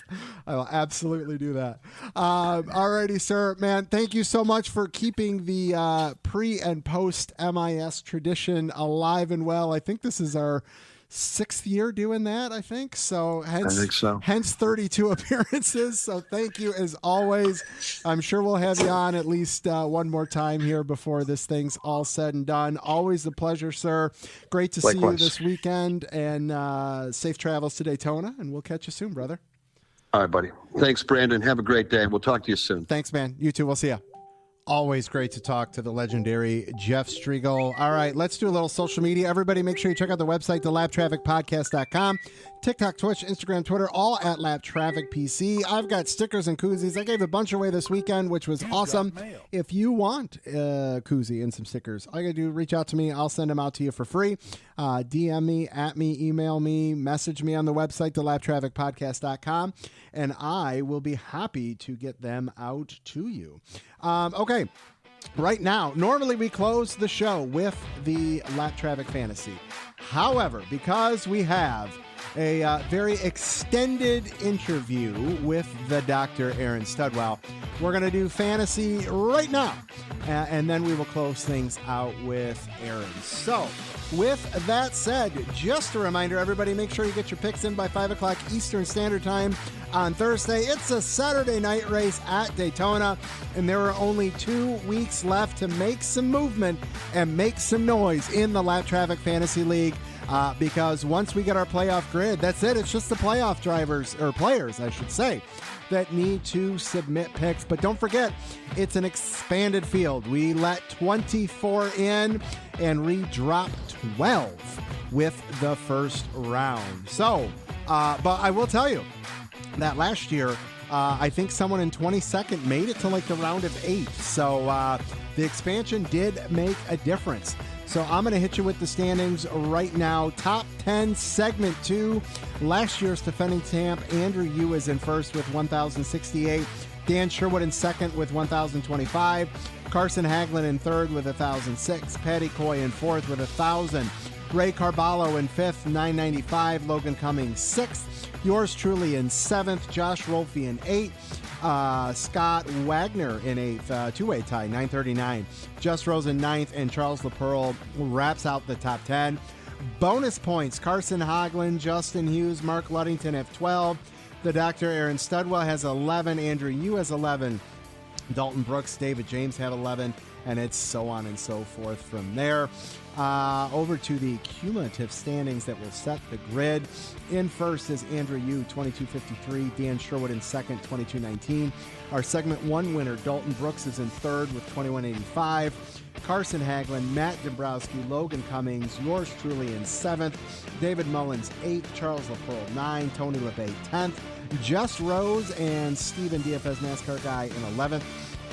I will absolutely do that. Alrighty, sir. Man, thank you so much for keeping the pre and post MIS tradition alive and well. I think this is our 6th year doing that, I think. So hence 32 appearances. So thank you as always. I'm sure we'll have you on at least one more time here before this thing's all said and done. Always a pleasure, sir. Great to see you this weekend, and safe travels to Daytona, and we'll catch you soon, brother. All right, buddy. Thanks, Brandon. Have a great day. We'll talk to you soon. Thanks, man. You too. We'll see you. Always great to talk to the legendary Jeff Striegle. All right, let's do a little social media. Everybody, make sure you check out the website, thelaptrafficpodcast.com. TikTok, Twitch, Instagram, Twitter, all at LapTrafficPC. I've got stickers and koozies. I gave a bunch away this weekend, which was awesome. If you want a koozie and some stickers, all you got to do, reach out to me. I'll send them out to you for free. DM me, at me, email me, message me on the website, thelaptrafficpodcast.com, and I will be happy to get them out to you. Okay. Right now, normally we close the show with the Lap Traffic Fantasy. However, because we have a very extended interview with the Dr. Aaron Studwell, we're going to do fantasy right now, and then we will close things out with Aaron. So, with that said, just a reminder, everybody, make sure you get your picks in by 5 o'clock Eastern Standard Time on Thursday. It's a Saturday night race at Daytona, and there are only 2 weeks left to make some movement and make some noise in the Lap Traffic Fantasy League, because once we get our playoff grid, that's it. It's just the playoff drivers, or players, I should say, that need to submit picks. But don't forget, it's an expanded field. We let 24 in, and we drop 12 with the first round. So, but I will tell you that last year, I think someone in 22nd made it to like the round of 8. So the expansion did make a difference. So I'm going to hit you with the standings right now. Top 10, segment 2. Last year's defending champ, Andrew Yu, is in first with 1,068. Dan Sherwood in second with 1,025. Carson Haglin in third with 1,006. Patty Coy in fourth with 1,000. Ray Carballo in fifth, 995. Logan Cummings sixth. Yours truly in seventh. Josh Rolfe in eighth. Scott Wagner in eighth. Two-way tie, 939. Just Rose in ninth. And Charles LaPearl wraps out the top 10. Bonus points, Carson Hoagland, Justin Hughes, Mark Luddington have 12. The Dr. Aaron Studwell has 11. Andrew Yu has 11. Dalton Brooks, David James have 11. And it's so on and so forth from there. Over to the cumulative standings that will set the grid. In first is Andrew Yu, 2253. Dan Sherwood in second, 2219. Our segment 1 winner, Dalton Brooks, is in third with 2185. Carson Hoagland, Matt Dombrowski, Logan Cummings, yours truly in seventh. David Mullins, 8th. Charles LaPearl, 9. Tony LeBay, 10th. Jess Rose and Stephen DFS NASCAR Guy in 11th.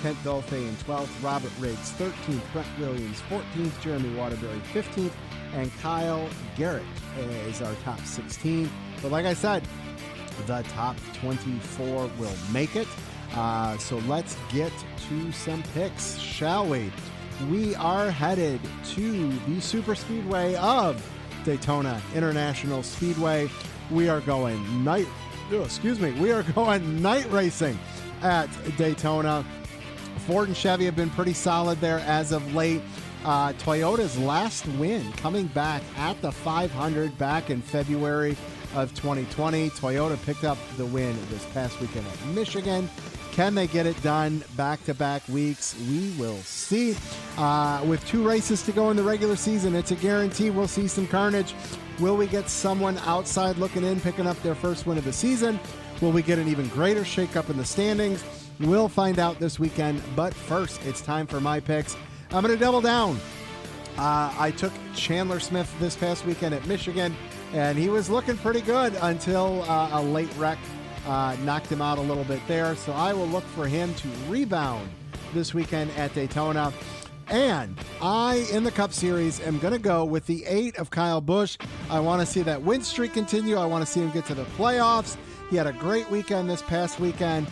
Kent Dolphy in 12th, Robert Riggs 13th, Brent Williams 14th, Jeremy Waterbury 15th, and Kyle Garrett is our top 16. But like I said, the top 24 will make it. So let's get to some picks, shall we? We are headed to the super speedway of Daytona International Speedway. We are going night racing at Daytona. Ford and Chevy have been pretty solid there as of late. Toyota's last win coming back at the 500 back in February of 2020. Toyota picked up the win this past weekend at Michigan. Can they get it done back-to-back weeks? We will see. With 2 races to go in the regular season, it's a guarantee we'll see some carnage. Will we get someone outside looking in, picking up their first win of the season? Will we get an even greater shakeup in the standings? We'll find out this weekend, but first, it's time for my picks. I'm going to double down. I took Chandler Smith this past weekend at Michigan, and he was looking pretty good until a late wreck knocked him out a little bit there. So I will look for him to rebound this weekend at Daytona. And I, in the Cup Series, am going to go with the 8 of Kyle Busch. I want to see that win streak continue. I want to see him get to the playoffs. He had a great weekend this past weekend.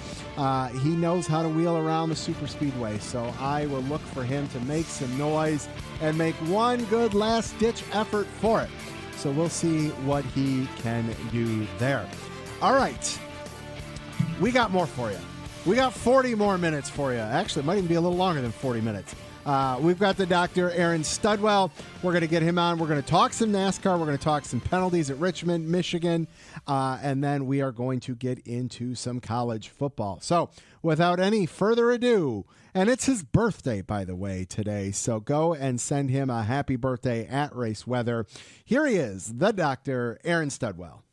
He knows how to wheel around the super speedway, so I will look for him to make some noise and make one good last-ditch effort for it. So we'll see what he can do there. All right. We got more for you. We got 40 more minutes for you. Actually, it might even be a little longer than 40 minutes. We've got the Dr. Aaron Studwell. We're going to get him on. We're going to talk some NASCAR. We're going to talk some penalties at Richmond, Michigan. And then we are going to get into some college football. So without any further ado, and it's his birthday, by the way, today. So go and send him a happy birthday at Race Weather. Here he is, the Dr. Aaron Studwell.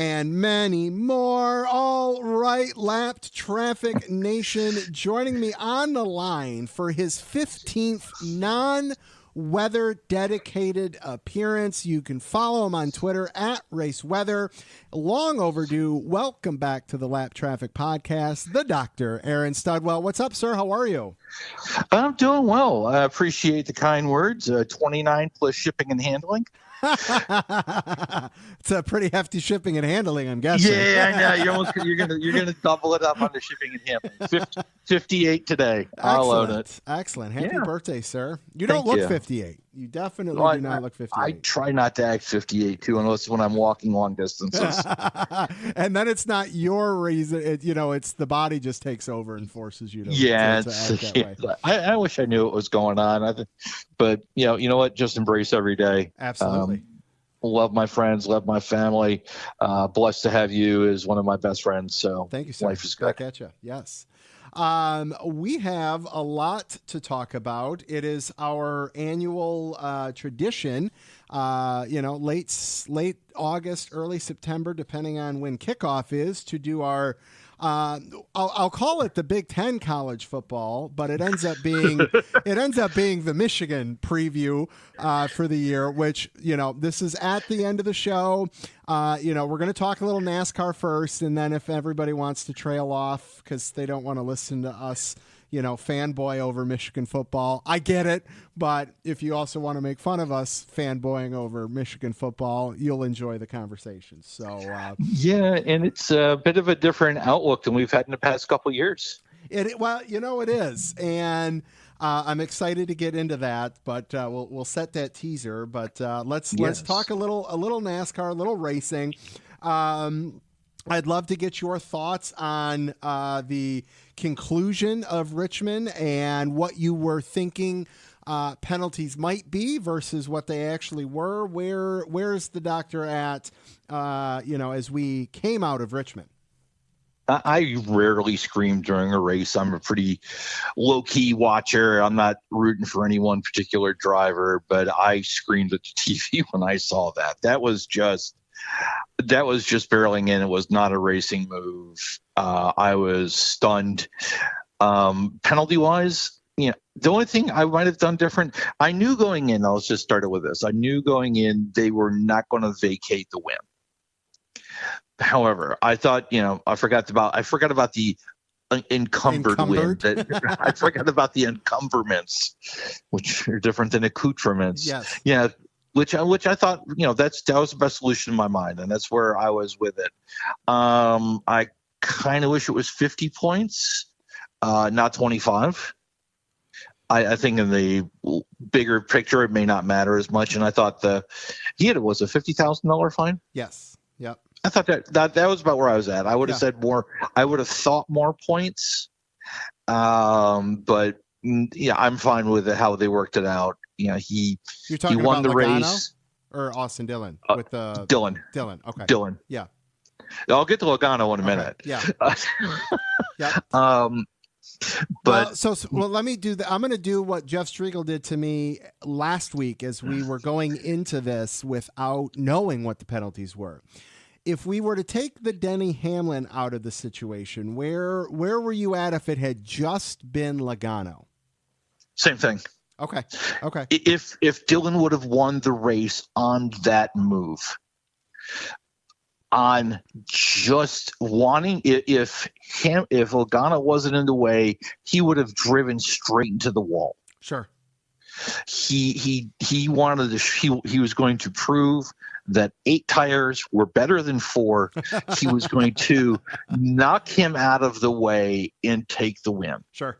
And many more. All right, Lapped Traffic Nation, joining me on the line for his 15th non-weather dedicated appearance. You can follow him on Twitter at RaceWeather. Long overdue. Welcome back to the Lapped Traffic Podcast, the Dr. Aaron Studwell. What's up, sir? How are you? I'm doing well. I appreciate the kind words. 29 plus shipping and handling. It's a pretty hefty shipping and handling, I'm guessing. Yeah, I know. You're gonna double it up on the shipping and handling. 58 today. I'll own it. Excellent. Happy birthday, sir. You don't look 58. You definitely do not look 58. I try not to act 58 too, unless when I'm walking long distances. And then it's not your reason. It's the body just takes over and forces you to. Yeah, to act that way. I wish I knew what was going on. But you know what? Just embrace every day. Absolutely. Love my friends, love my family. Blessed to have you as one of my best friends. So thank you, sir. Life is good. Back at you. Yes. We have a lot to talk about. It is our annual tradition, late August, early September, depending on when kickoff is, to do our I'll call it the Big Ten college football, but it ends up being the Michigan preview for the year, which, this is at the end of the show. we're going to talk a little NASCAR first, and then if everybody wants to trail off because they don't want to listen to us, fanboy over Michigan football, I get it. But if you also want to make fun of us fanboying over Michigan football, you'll enjoy the conversation. So yeah, and it's a bit of a different outlook than we've had in the past couple of years. It is, and I'm excited to get into that. But we'll set that teaser. But let's talk a little NASCAR, a little racing. I'd love to get your thoughts on the conclusion of Richmond and what you were thinking penalties might be versus what they actually were. Where's the doctor at, as we came out of Richmond? I rarely scream during a race. I'm a pretty low-key watcher. I'm not rooting for any one particular driver, but I screamed at the TV when I saw that. That was just barreling in. It was not a racing move. I was stunned. Penalty-wise, the only thing I might have done different, I knew going in, let's just start it with this. I knew going in they were not going to vacate the win. However, I thought, I forgot about the encumbered win. I forgot about the encumberments, which are different than accoutrements. Yes. Yeah. Which I thought, that was the best solution in my mind, and that's where I was with it. I kind of wish it was 50 points, not 25. I think in the bigger picture, it may not matter as much. And I thought he had was a $50,000 fine. Yes. Yep. I thought that was about where I was at. I would have said more. I would have thought more points. But yeah, I'm fine with how they worked it out. You're talking won about the Logano race. Or Austin Dillon with Dillon. Okay. Dillon. Yeah. I'll get to Logano in a minute. Yeah. Yeah. But let me do I'm going to do what Jeff Striegle did to me last week as we were going into this without knowing what the penalties were. If we were to take the Denny Hamlin out of the situation, where were you at if it had just been Logano? Same thing. Okay. If Dillon would have won the race on that move, on just wanting, if Logano wasn't in the way, he would have driven straight into the wall. Sure. He wanted to. He was going to prove that 8 tires were better than 4. He was going to knock him out of the way and take the win. Sure.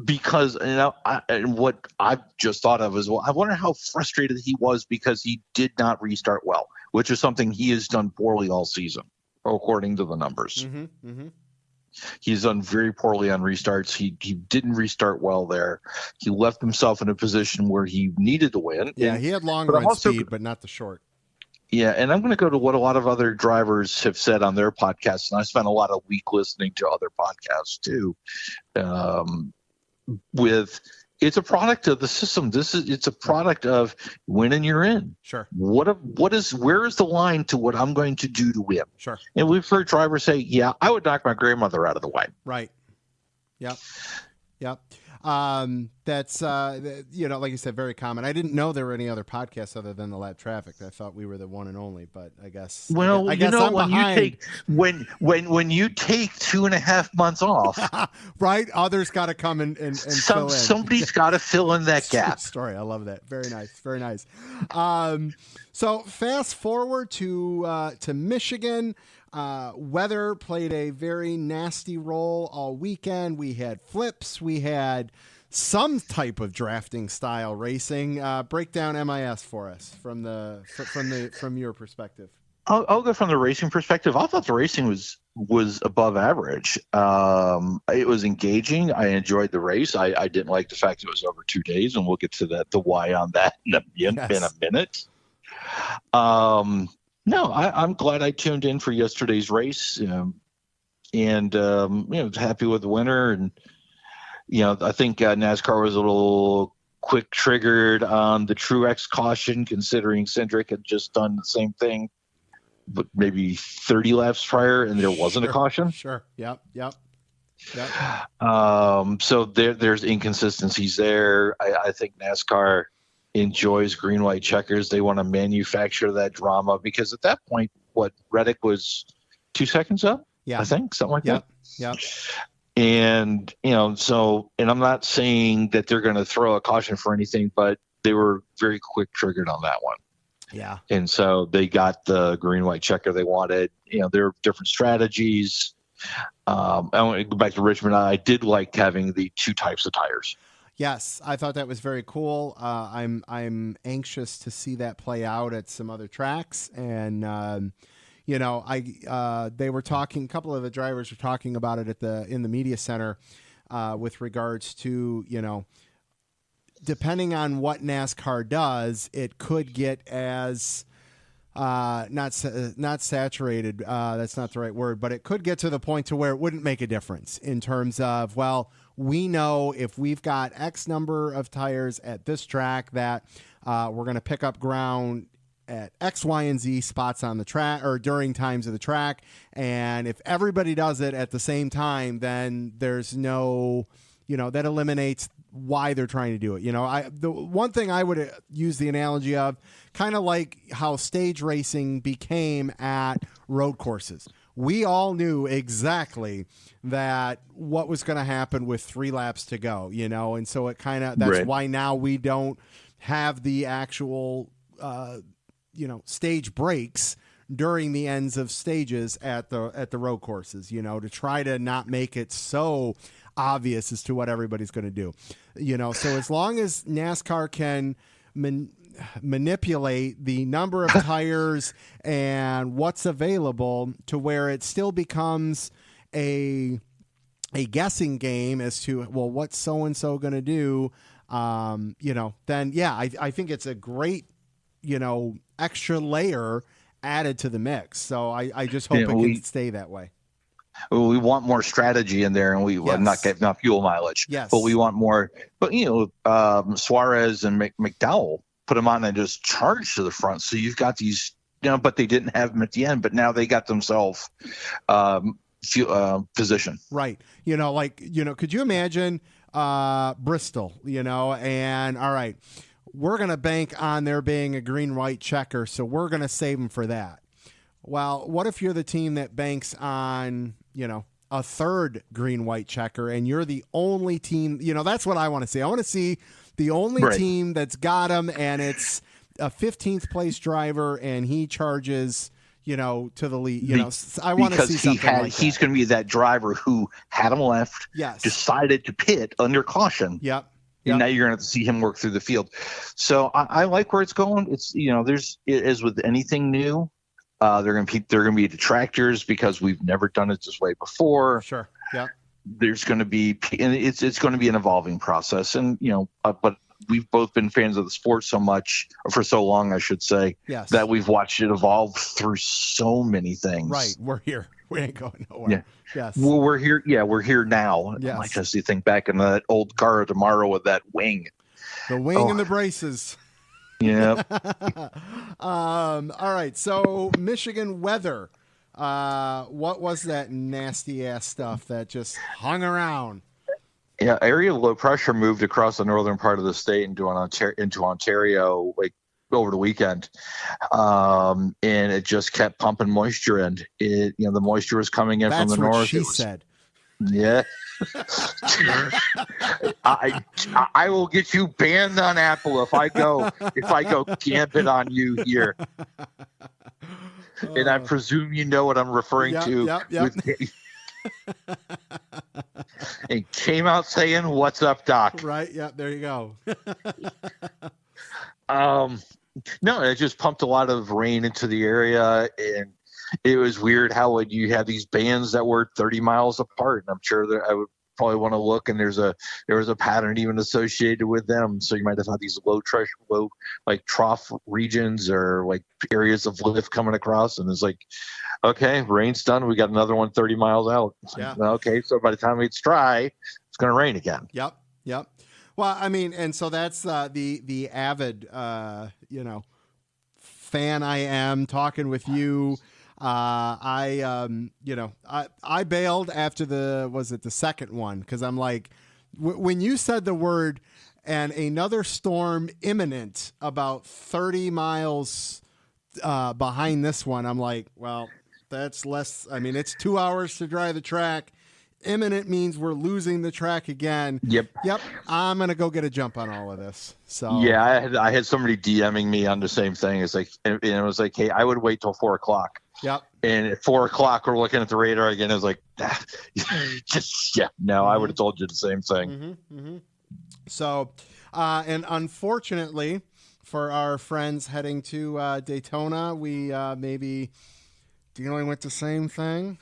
Because what I just thought of is, well, I wonder how frustrated he was because he did not restart well, which is something he has done poorly all season, according to the numbers. Mm-hmm, mm-hmm. He's done very poorly on restarts. He didn't restart well there. He left himself in a position where he needed to win. Yeah, he had long run speed, but not the short. Yeah, and I'm going to go to what a lot of other drivers have said on their podcasts, and I spent a lot of week listening to other podcasts too. It's a product of the system. It's a product of win and you're in. Sure. Where is the line to what I'm going to do to win? Sure. And we've heard drivers say, yeah, I would knock my grandmother out of the way. Right. Yep. That's like you said, very common. I didn't know there were any other podcasts other than the Lap Traffic. I thought we were the one and only, but I guess. Well, I guess I'm when behind. you take when you take 2.5 months off, right? Others got to come and fill in. Somebody's got to fill in that gap. Story. I love that. Very nice. Very nice. So fast forward to Michigan. Weather played a very nasty role all weekend. We had flips. We had some type of drafting style racing. Break down MIS for us from your perspective. I'll go from the racing perspective. I thought the racing was above average. It was engaging. I enjoyed the race. I didn't like the fact it was over 2 days, and we'll get to the why on that in a minute. No, I'm glad I tuned in for yesterday's race, and happy with the winner. And I think NASCAR was a little quick triggered on the Truex caution, considering Cindric had just done the same thing, but maybe 30 laps prior, and there wasn't a caution. Sure. Yep. So there's inconsistencies there. I think NASCAR enjoys green white checkers. They want to manufacture that drama because at that point, Reddick was 2 seconds up, I think, something like that. Yep. And and I'm not saying that they're going to throw a caution for anything, but they were very quick triggered on that one. Yeah. And so they got the green white checker they wanted. There are different strategies. I want to go back to Richmond. I did like having the 2 types of tires. Yes, I thought that was very cool. I'm anxious to see that play out at some other tracks. And they were talking. A couple of the drivers were talking about it in the media center with regards to depending on what NASCAR does, it could get as not saturated. That's not the right word, but it could get to the point to where it wouldn't make a difference in terms of, well, we know if we've got X number of tires at this track that we're going to pick up ground at X, Y, and Z spots on the track or during times of the track. And if everybody does it at the same time, then there's no, that eliminates why they're trying to do it. The one thing I would use the analogy of, kind of like how stage racing became at road courses. We all knew exactly that what was going to happen with 3 laps to go, and so it that's why now we don't have the actual, stage breaks during the ends of stages at the road courses, to try to not make it so obvious as to what everybody's going to do, so as long as NASCAR can manipulate the number of tires and what's available to where it still becomes a guessing game as to, well, what's so-and-so going to do, then I think it's a great, extra layer added to the mix. So I just hope it can stay that way. We want more strategy in there, and we not fuel mileage. Yes. But we want more. But Suarez and McDowell put them on and just charged to the front. So you've got these, but they didn't have them at the end. But now they got themselves position. Right. Could you imagine Bristol? And all right, we're gonna bank on there being a green-white checker, so we're gonna save them for that. Well, what if you're the team that banks on, a third green-white checker, and you're the only team, that's what I want to see. I want to see the only team that's got him, and it's a 15th place driver, and he charges, to the lead. I want to see something like that. He's going to be that driver who had him left, decided to pit under caution. Yep. And now you're going to see him work through the field. So I like where it's going. It's, as with anything new, they're going to be detractors because we've never done it this way before. Sure. Yeah. There's going to be, and it's going to be an evolving process, and but we've both been fans of the sport for so long, I should say, that we've watched it evolve through so many things. Right. We're here. We ain't going nowhere. Yeah. Yes. Well, we're here. Yeah, we're here now. Yes. I just think back in that old car tomorrow with that wing. The wing and the braces. Yeah. All right. So Michigan weather. What was that nasty ass stuff that just hung around? Yeah, area of low pressure moved across the northern part of the state into Ontario like over the weekend, and it just kept pumping moisture in. The moisture was coming in from the north. That's what she said. Yeah. I will get you banned on Apple if I go gambit on you here. And I presume you know what I'm referring to. Yep. And came out saying, "What's up, Doc?" Right. Yeah. There you go. No, it just pumped a lot of rain into the area, and it was weird how you had these bands that were 30 miles apart. And I'm sure that I would probably want to look, and there was a pattern even associated with them. So you might have had these low trough regions or like areas of lift coming across, and it's like, okay, rain's done. We got another one 30 miles out. Yeah. Okay, so by the time it's dry, it's going to rain again. Yep. Well, I mean, and so that's the avid, fan I am talking with you. I bailed after the second one, because I'm like, when you said the word and another storm imminent about 30 miles behind this one. I'm like, well, that's less. I mean, it's 2 hours to dry the track. Imminent means we're losing the track again. Yep. I'm gonna go get a jump on all of this. So yeah, I had somebody DMing me on the same thing. It's like, and it was like, hey, I would wait till 4 o'clock. Yep. And at 4 o'clock, we're looking at the radar again. It was like, no, I would have told you the same thing. So, and unfortunately for our friends heading to Daytona, we may be dealing with the same thing.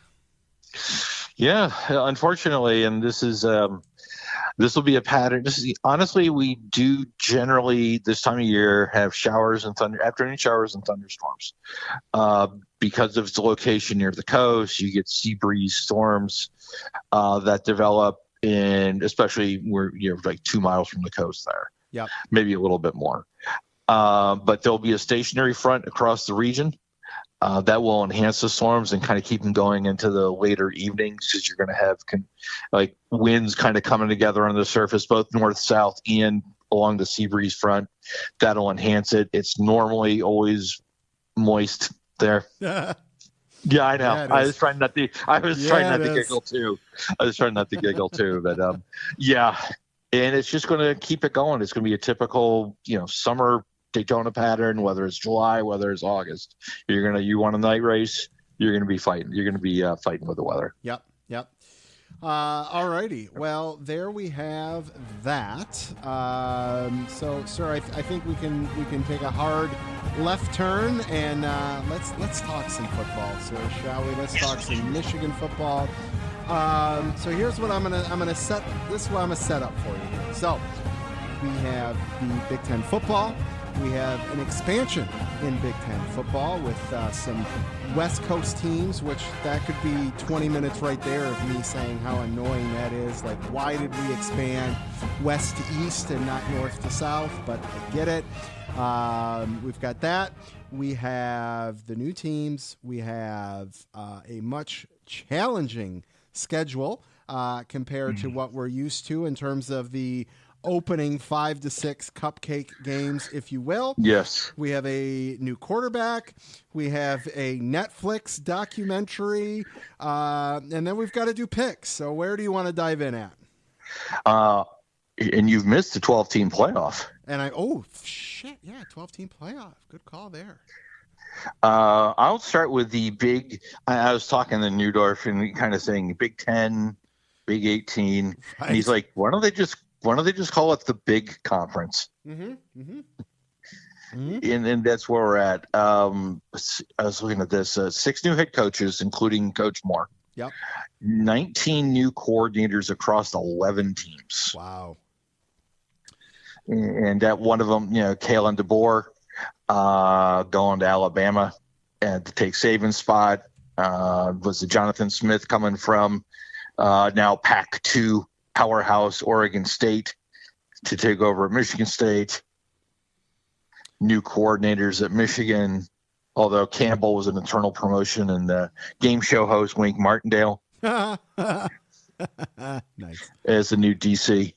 Yeah, unfortunately, and this will be a pattern. Honestly, we do generally this time of year have afternoon showers and thunderstorms. Because of its location near the coast, you get sea breeze storms that develop, especially where you're like 2 miles from the coast there. Yep. Maybe a little bit more. But there'll be a stationary front across the region. That will enhance the storms and kind of keep them going into the later evenings, because you're going to have winds kind of coming together on the surface, both north, south, and along the sea breeze front. That'll enhance it. It's normally always moist there. Yeah, I know. Yeah, I was trying not to giggle too. But yeah, and it's just going to keep it going. It's going to be a typical, summer Daytona pattern, whether it's July, whether it's August. You want a night race, you're going to be fighting. You're going to be fighting with the weather. Yep. All righty. Well, there we have that. So, sir, I think we can take a hard left turn and let's talk some football, sir, shall we? Let's talk some Michigan football. So here's what I'm gonna set up for you here. So we have the Big Ten football. We have an expansion in Big Ten football with some West Coast teams, which that could be 20 minutes right there of me saying how annoying that is. Like, why did we expand west to east and not north to south? But I get it. We've got that. We have the new teams. We have a much challenging schedule compared to what we're used to in terms of the opening 5 to 6 cupcake games, if you will. Yes. We have a new quarterback. We have a Netflix documentary. And then we've got to do picks. So where do you want to dive in at? And you've missed the 12-team playoff. And 12-team playoff. Good call there. I'll start with the big. I was talking to Newdorf and kind of saying Big 10, Big 18. Right. And he's like, why don't they just call it the Big Conference? And that's where we're at. I was looking at this. 6 new head coaches, including Coach Moore. Yep. 19 new coordinators across 11 teams. Wow. And that one of them, Kalen DeBoer, going to Alabama and to take Saban's spot. Was it Jonathan Smith coming from now Pac-2 powerhouse Oregon State to take over at Michigan State. New coordinators at Michigan, although Campbell was an internal promotion, and the game show host Wink Martindale Nice. as the new DC.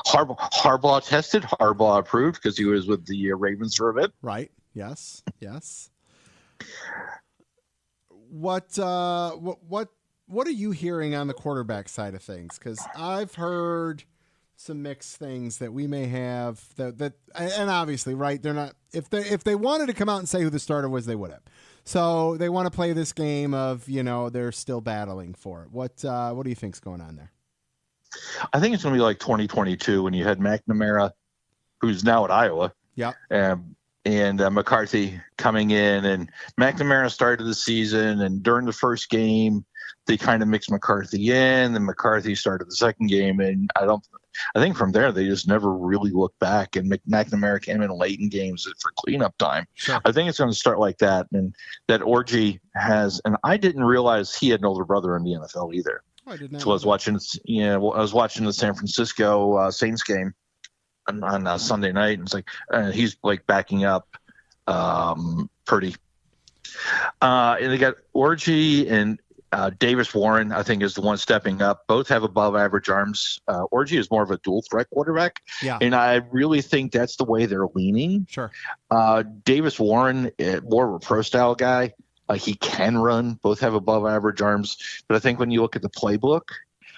Harbaugh tested, Harbaugh approved because he was with the Ravens for a bit. Right. Yes. What are you hearing on the quarterback side of things? Because I've heard some mixed things that we may have that and obviously, right, they're not, if they wanted to come out and say who the starter was, they would have. So they want to play this game of, they're still battling for it. What do you think's going on there? I think it's going to be like 2022 when you had McNamara, who's now at Iowa. Yeah. And McCarthy coming in, and McNamara started the season, and during the first game, they kind of mixed McCarthy in, and McCarthy started the second game, and I think from there they just never really looked back, and McNamara came in late in games for cleanup time. Sure. I think it's going to start like that, and that Orgy has, and I didn't realize he had an older brother in the NFL either. Oh, I did not. So I was watching the San Francisco Saints game on Sunday night, and it's like he's like backing up Purdy, and they got Orgy, and Davis Warren, I think, is the one stepping up. Both have above average arms. Orji is more of a dual threat quarterback. Yeah. And I really think that's the way they're leaning. Sure. Davis Warren, more of a pro style guy. He can run. Both have above average arms. But I think when you look at the playbook,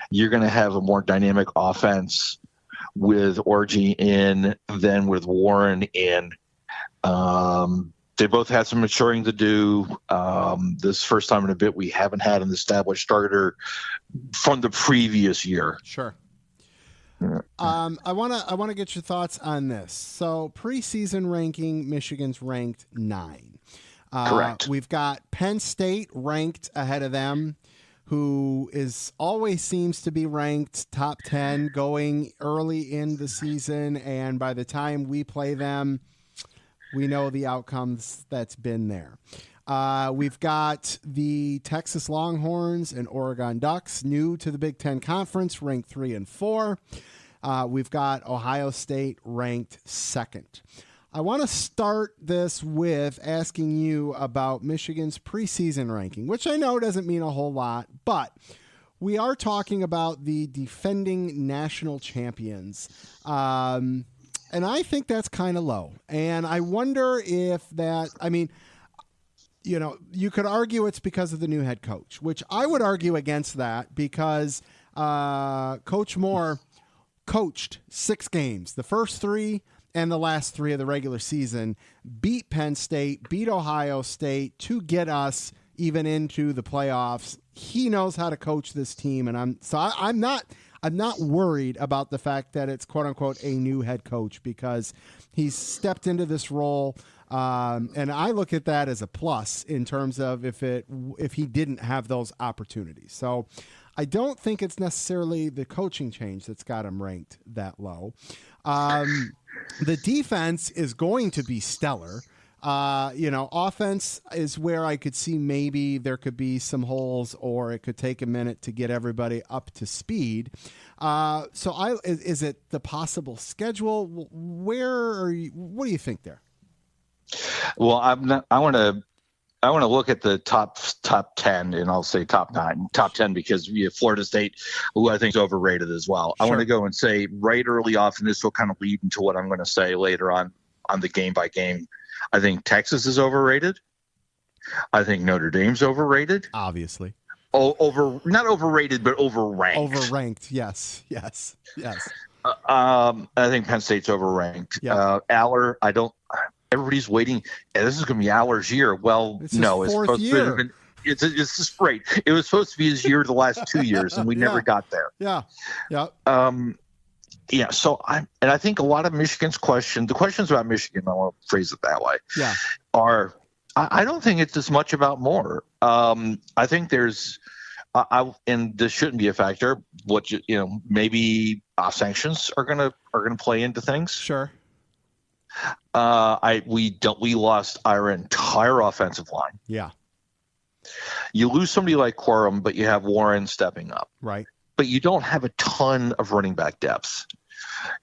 you're going to have a more dynamic offense with Orji in than with Warren in. They both had some maturing to do. This first time in a bit, we haven't had an established starter from the previous year. Sure. I wanna get your thoughts on this. So preseason ranking, Michigan's ranked 9. Correct. We've got Penn State ranked ahead of them, who always seems to be ranked top 10 going early in the season, and by the time we play them, we know the outcomes that's been there. We've got the Texas Longhorns and Oregon Ducks, new to the Big Ten Conference, ranked 3 and 4. We've got Ohio State ranked 2nd. I want to start this with asking you about Michigan's preseason ranking, which I know doesn't mean a whole lot, but we are talking about the defending national champions. And I think that's kind of low. And I wonder if that, I mean, you know, you could argue it's because of the new head coach, which I would argue against that because Coach Moore coached 6 games, the first 3 and the last 3 of the regular season, beat Penn State, beat Ohio State to get us even into the playoffs. He knows how to coach this team, and I'm not worried about the fact that it's quote unquote a new head coach because he's stepped into this role. And I look at that as a plus in terms of if he didn't have those opportunities. So I don't think it's necessarily the coaching change that's got him ranked that low. The defense is going to be stellar. Offense is where I could see maybe there could be some holes, or it could take a minute to get everybody up to speed. Is it the possible schedule? What do you think there? Well, I want to look at the top 10, and I'll say top 10 because we have Florida State, who I think is overrated as well. Sure. I want to go and say right early off, and this will kind of lead into what I'm going to say later on the game by game. I think Texas is overrated. I think Notre Dame's overrated. Obviously. Not overrated, but overranked. Overranked, yes. I think Penn State's overranked. Yeah. Aller, everybody's waiting. Yeah, this is going to be Aller's year. Well, no, it's supposed to have been. It's just great. It was supposed to be his year the last 2 years, and we never got there. Yeah. Yeah, so I think a lot of Michigan's the questions about Michigan, I want to phrase it that way, are I don't think it's as much about more. I think there's, and this shouldn't be a factor. Maybe sanctions are gonna play into things. Sure. We lost our entire offensive line. Yeah. You lose somebody like Quorum, but you have Warren stepping up. Right. But you don't have a ton of running back depth.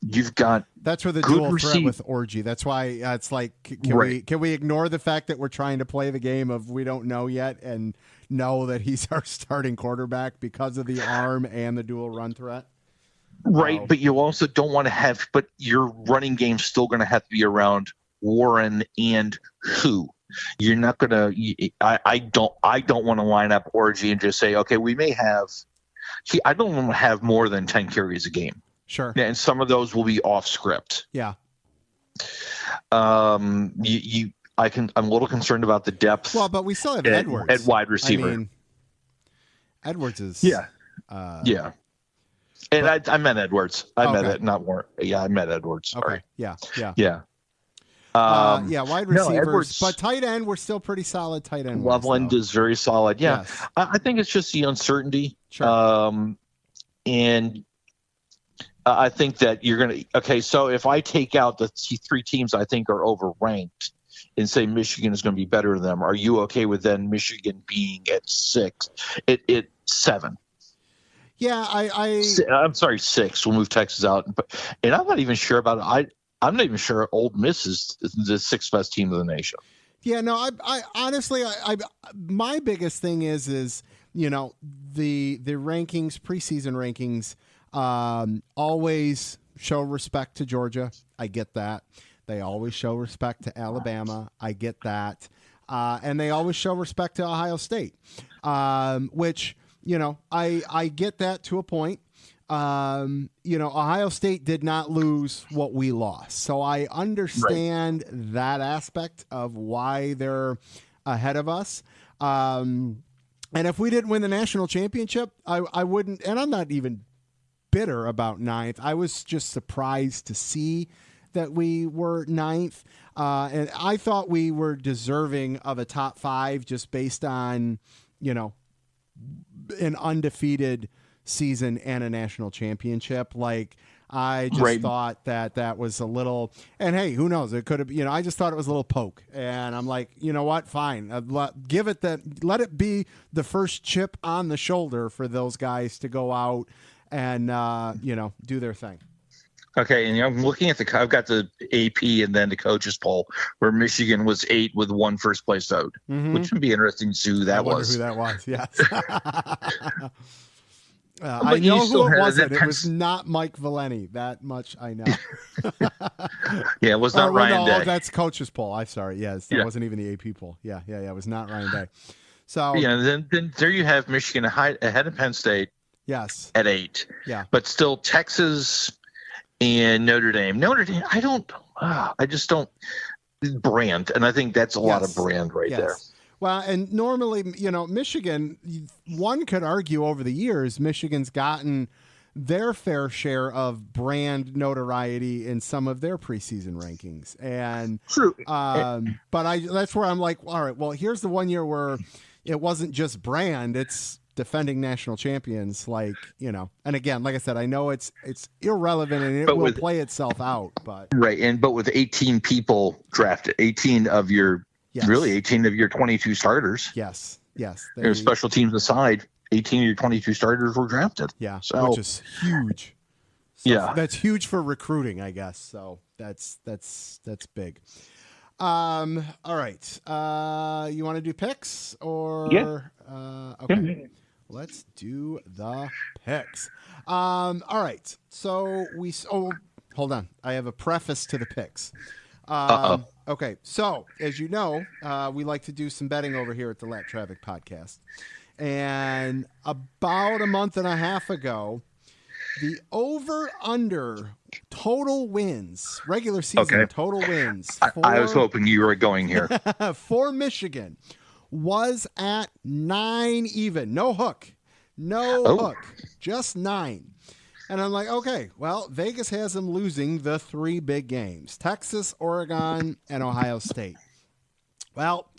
You've got that's where the dual threat with Orji. That's why it's like, can we ignore the fact that we're trying to play the game of we don't know yet and know that he's our starting quarterback because of the arm and the dual run threat? Right, but you also don't want to have. But your running game's still going to have to be around Warren and who. You're not going to. I don't want to line up Orji and just say, okay, we may have. I don't want to have more than 10 carries a game. Sure. And some of those will be off script. Yeah. I'm a little concerned about the depth. Well, but we still have Edwards at wide receiver. I mean, Edwards is. Yeah. And I meant Edwards. I meant it, not Warren. Yeah, I meant Edwards. Sorry. Okay. Yeah. Wide receivers, Edwards, but tight end, we're still pretty solid tight end. Loveland is very solid. Yeah. Yes. I think it's just the uncertainty. Sure. And I think that you're going to – okay, so if I take out the 3 teams I think are overranked and say Michigan is going to be better than them, are you okay with then Michigan being at 7? Yeah, I'm sorry, 6. We'll move Texas out. And I'm not even sure about it. I'm not even sure Ole Miss is the 6th best team of the nation. Yeah, no, I honestly, my biggest thing is the rankings, preseason rankings, always show respect to Georgia. I get that. They always show respect to Alabama. I get that. And they always show respect to Ohio State, which, I get that to a point. Ohio State did not lose what we lost. So I understand that aspect of why they're ahead of us. And if we didn't win the national championship, I wouldn't, and I'm not even bitter about ninth. I was just surprised to see that we were ninth. And I thought we were deserving of a top 5 just based on, an undefeated season and a national championship. Like, I just thought that was a little, and hey, who knows? It could have, I just thought it was a little poke. And I'm like, you know what? Fine. Let it be the first chip on the shoulder for those guys to go out and, do their thing. Okay, and I'm looking at I've got the AP and then the coaches poll where Michigan was 8 with 1 first place vote, which would be interesting to see who that was. Who that was? Yes. I know who it wasn't. It was not Mike Valeni. That much I know. Yeah, it was not Ryan Day. Oh, that's coaches poll. I'm sorry. Yes, that wasn't even the AP poll. Yeah. It was not Ryan Day. So then there you have Michigan ahead of Penn State. Yes. At 8. Yeah. But still Texas and Notre Dame. I just don't brand, and I think that's a lot of brand there. Well, and normally, Michigan, one could argue over the years, Michigan's gotten their fair share of brand notoriety in some of their preseason rankings. And true. But that's where I'm like, all right, well, here's the one year where it wasn't just brand, it's defending national champions, and again, like I said, I know it's irrelevant and it will play itself out, but but with 18 people drafted, 18 of your 22 starters. Yes. Their special teams aside, 18 of your 22 starters were drafted. Yeah, so, which is huge. So that's huge for recruiting, I guess. So that's big. All right. You want to do picks or? Yeah. Okay. Let's do the picks. All right. So hold on. I have a preface to the picks. Okay. So as you know, we like to do some betting over here at the Lat Traffic Podcast. And about a month and a half ago, the over-under total wins, regular season total wins. I was hoping you were going here. For Michigan was at 9 even. No hook. Hook. Just 9. And I'm like, okay, well, Vegas has them losing the 3 big games. Texas, Oregon, and Ohio State. Well,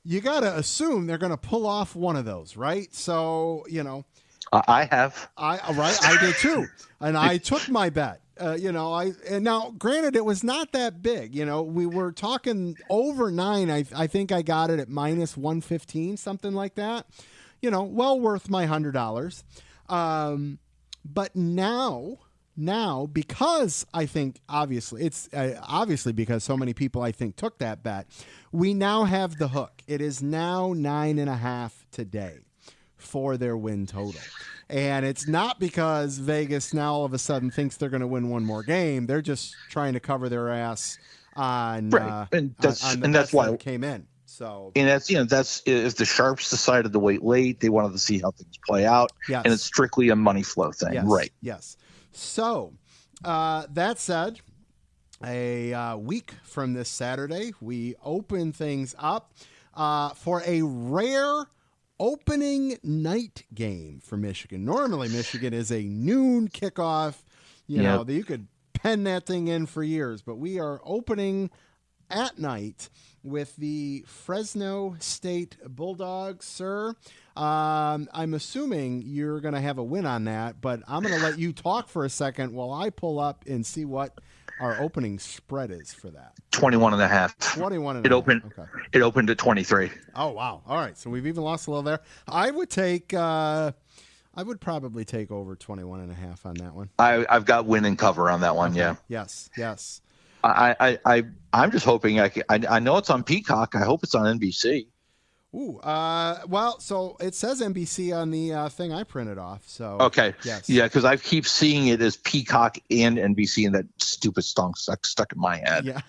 you got to assume they're going to pull off one of those, right? So, I have. I did too. And I took my bet. And now granted it was not that big. We were talking over 9. I think I got it at minus 115, something like that. Well worth my $100. But now because I think obviously because so many people I think took that bet, we now have the hook. It is now 9.5 today for their win total. And it's not because Vegas now all of a sudden thinks they're going to win one more game. They're just trying to cover their ass on that's why it came in. So, and that's if the Sharps decided to wait late, they wanted to see how things play out. Yes. And it's strictly a money flow thing, yes. right? Yes. So that said, a week from this Saturday, we open things up for a rare opening night game for Michigan. Normally, Michigan is a noon kickoff. You could pen that thing in for years, but we are opening at night with the Fresno State Bulldogs, sir. I'm assuming you're going to have a win on that, but I'm going to let you talk for a second while I pull up and see what our opening spread is for that. 21.5. 21.5. It opened at 23. Oh, wow. All right. So we've even lost a little there. I would probably take over 21.5 on that one. I've got win and cover on that one. Okay. Yeah. Yes. I'm just hoping I know it's on Peacock. I hope it's on NBC. Ooh, well, so it says NBC on the thing I printed off. So Okay. yes. Yeah, because I keep seeing it as Peacock and NBC, and that stupid song stuck in my head. Yeah.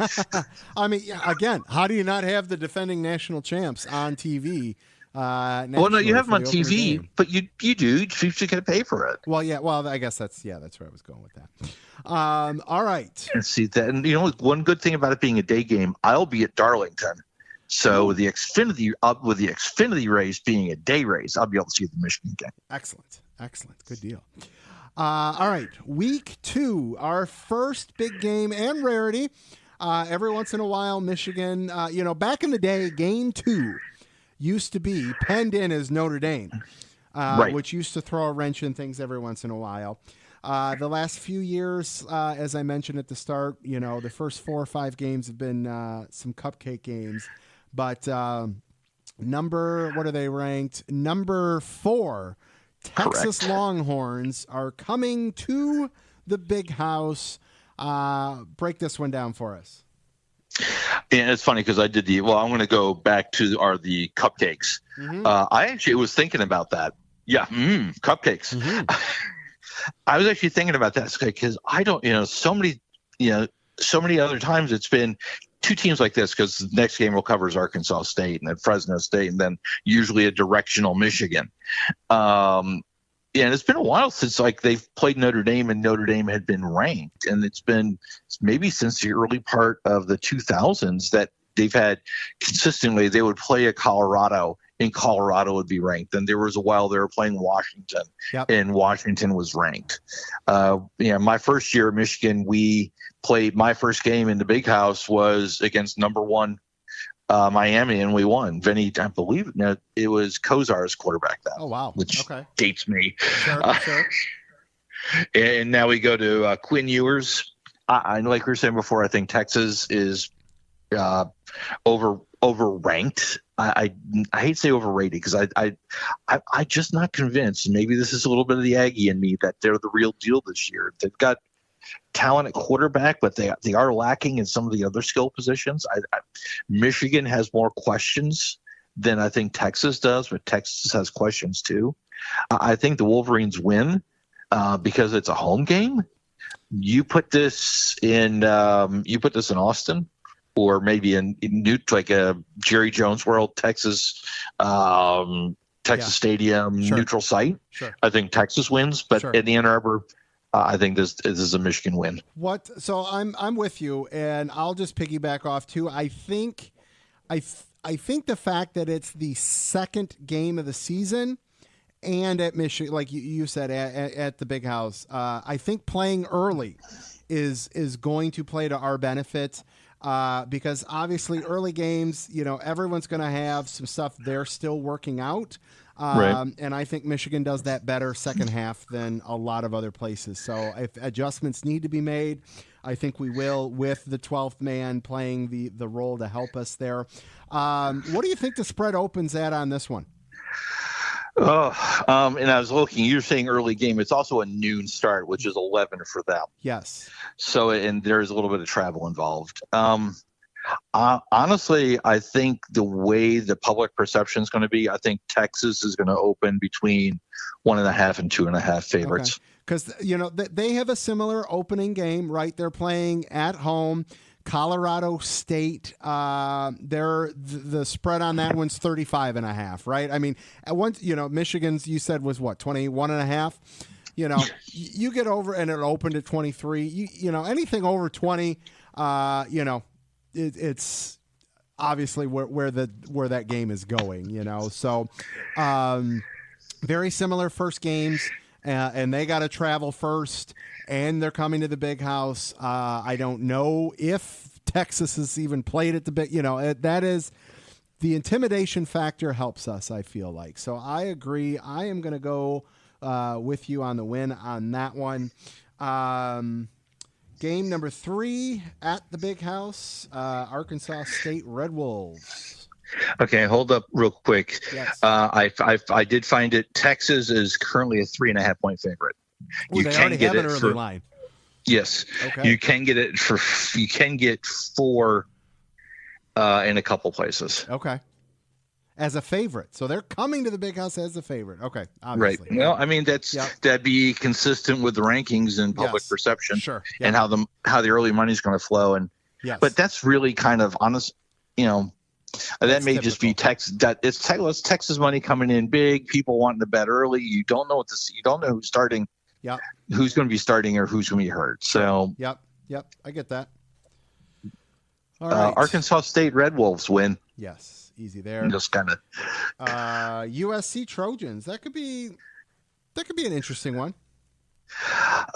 I mean, again, how do you not have the defending national champs on TV? Well, no, you have them on TV, but you do. You should get to pay for it. Well, yeah. Well, I guess that's where I was going with that. All right. And see that, and one good thing about it being a day game, I'll be at Darlington. So with the Xfinity race being a day race, I'll be able to see the Michigan game. Excellent. Good deal. All right. Week 2, our first big game and rarity. Every once in a while, Michigan, back in the day, game 2 used to be penned in as Notre Dame, right, which used to throw a wrench in things every once in a while. The last few years, as I mentioned at the start, the first 4 or 5 games have been some cupcake games. But what are they ranked? Number 4, Texas Correct. Longhorns are coming to the Big House. Break this one down for us. And it's funny because I did I'm going to go back to the cupcakes. Mm-hmm. I actually was thinking about that. Yeah, cupcakes. Mm-hmm. I was actually thinking about that because I don't, so many other times it's been 2 teams like this, because the next game we'll cover is Arkansas State and then Fresno State, and then usually a directional Michigan. And it's been a while since they've played Notre Dame and Notre Dame had been ranked, and it's been maybe since the early part of the 2000s that they've had consistently. They would play at Colorado, and Colorado would be ranked. And there was a while they were playing Washington, yep, and Washington was ranked. My first year at Michigan, we played. My first game in the Big House was against number 1 Miami, and we won. Vinny, I believe it was Kozar's quarterback then. Oh, wow. Which okay, dates me. Sure. And now we go to Quinn Ewers. I like we were saying before, I think Texas is overranked. I hate to say overrated because I just not convinced. Maybe this is a little bit of the Aggie in me that they're the real deal this year. They've got talent at quarterback, but they are lacking in some of the other skill positions. Michigan has more questions than I think Texas does, but Texas has questions too. I think the Wolverines win because it's a home game. You put this in Austin, or maybe in like a Jerry Jones World, Texas Stadium, sure, neutral site. Sure. I think Texas wins, but sure, in Ann Arbor, I think this is a Michigan win. So I'm with you, and I'll just piggyback off too. I think the fact that it's the second game of the season, and at Michigan, like you said, at the Big House, I think playing early is going to play to our benefit. Because obviously early games, everyone's going to have some stuff they're still working out. Right. And I think Michigan does that better second half than a lot of other places. So if adjustments need to be made, I think we will, with the 12th man playing the role to help us there. What do you think the spread opens at on this one? And I was looking, you're saying early game. It's also a noon start, which is 11 for them. Yes. So, and there's a little bit of travel involved. Honestly, I think the way the public perception is going to be, I think Texas is going to open between 1.5 and 2.5 favorites. Because, they have a similar opening game, right? They're playing at home. Colorado State, the spread on that one's 35.5, right? I mean, at once, Michigan's, you said, was what, 21.5? You get over and it opened at 23. Anything over 20, it's obviously where that game is going. So, very similar first games, and they got to travel first. And they're coming to the Big House. I don't know if Texas has even played at the Big. That is the intimidation factor helps us, I feel like. So I agree. I am going to go with you on the win on that one. Game number 3 at the Big House, Arkansas State Red Wolves. Okay, hold up real quick. Yes. I did find it. Texas is currently a 3.5 point favorite. Ooh, they already have an early line. Yes. Okay. You can get 4 in a couple places. Okay. as a favorite. So they're coming to the Big House as a favorite. Okay, obviously. Right. Well, I mean, that'd be consistent with the rankings and public perception, sure, and how the early money is going to flow. And but that's really kind of honest, that may just be Texas. It's Texas money coming in big. People wanting to bet early. You don't know you don't know who's starting. Yep. Who's going to be starting or who's going to be hurt. So. Yep. I get that. All right. Arkansas State Red Wolves win. Yes. Easy there. Just kind of USC Trojans. That could be an interesting one.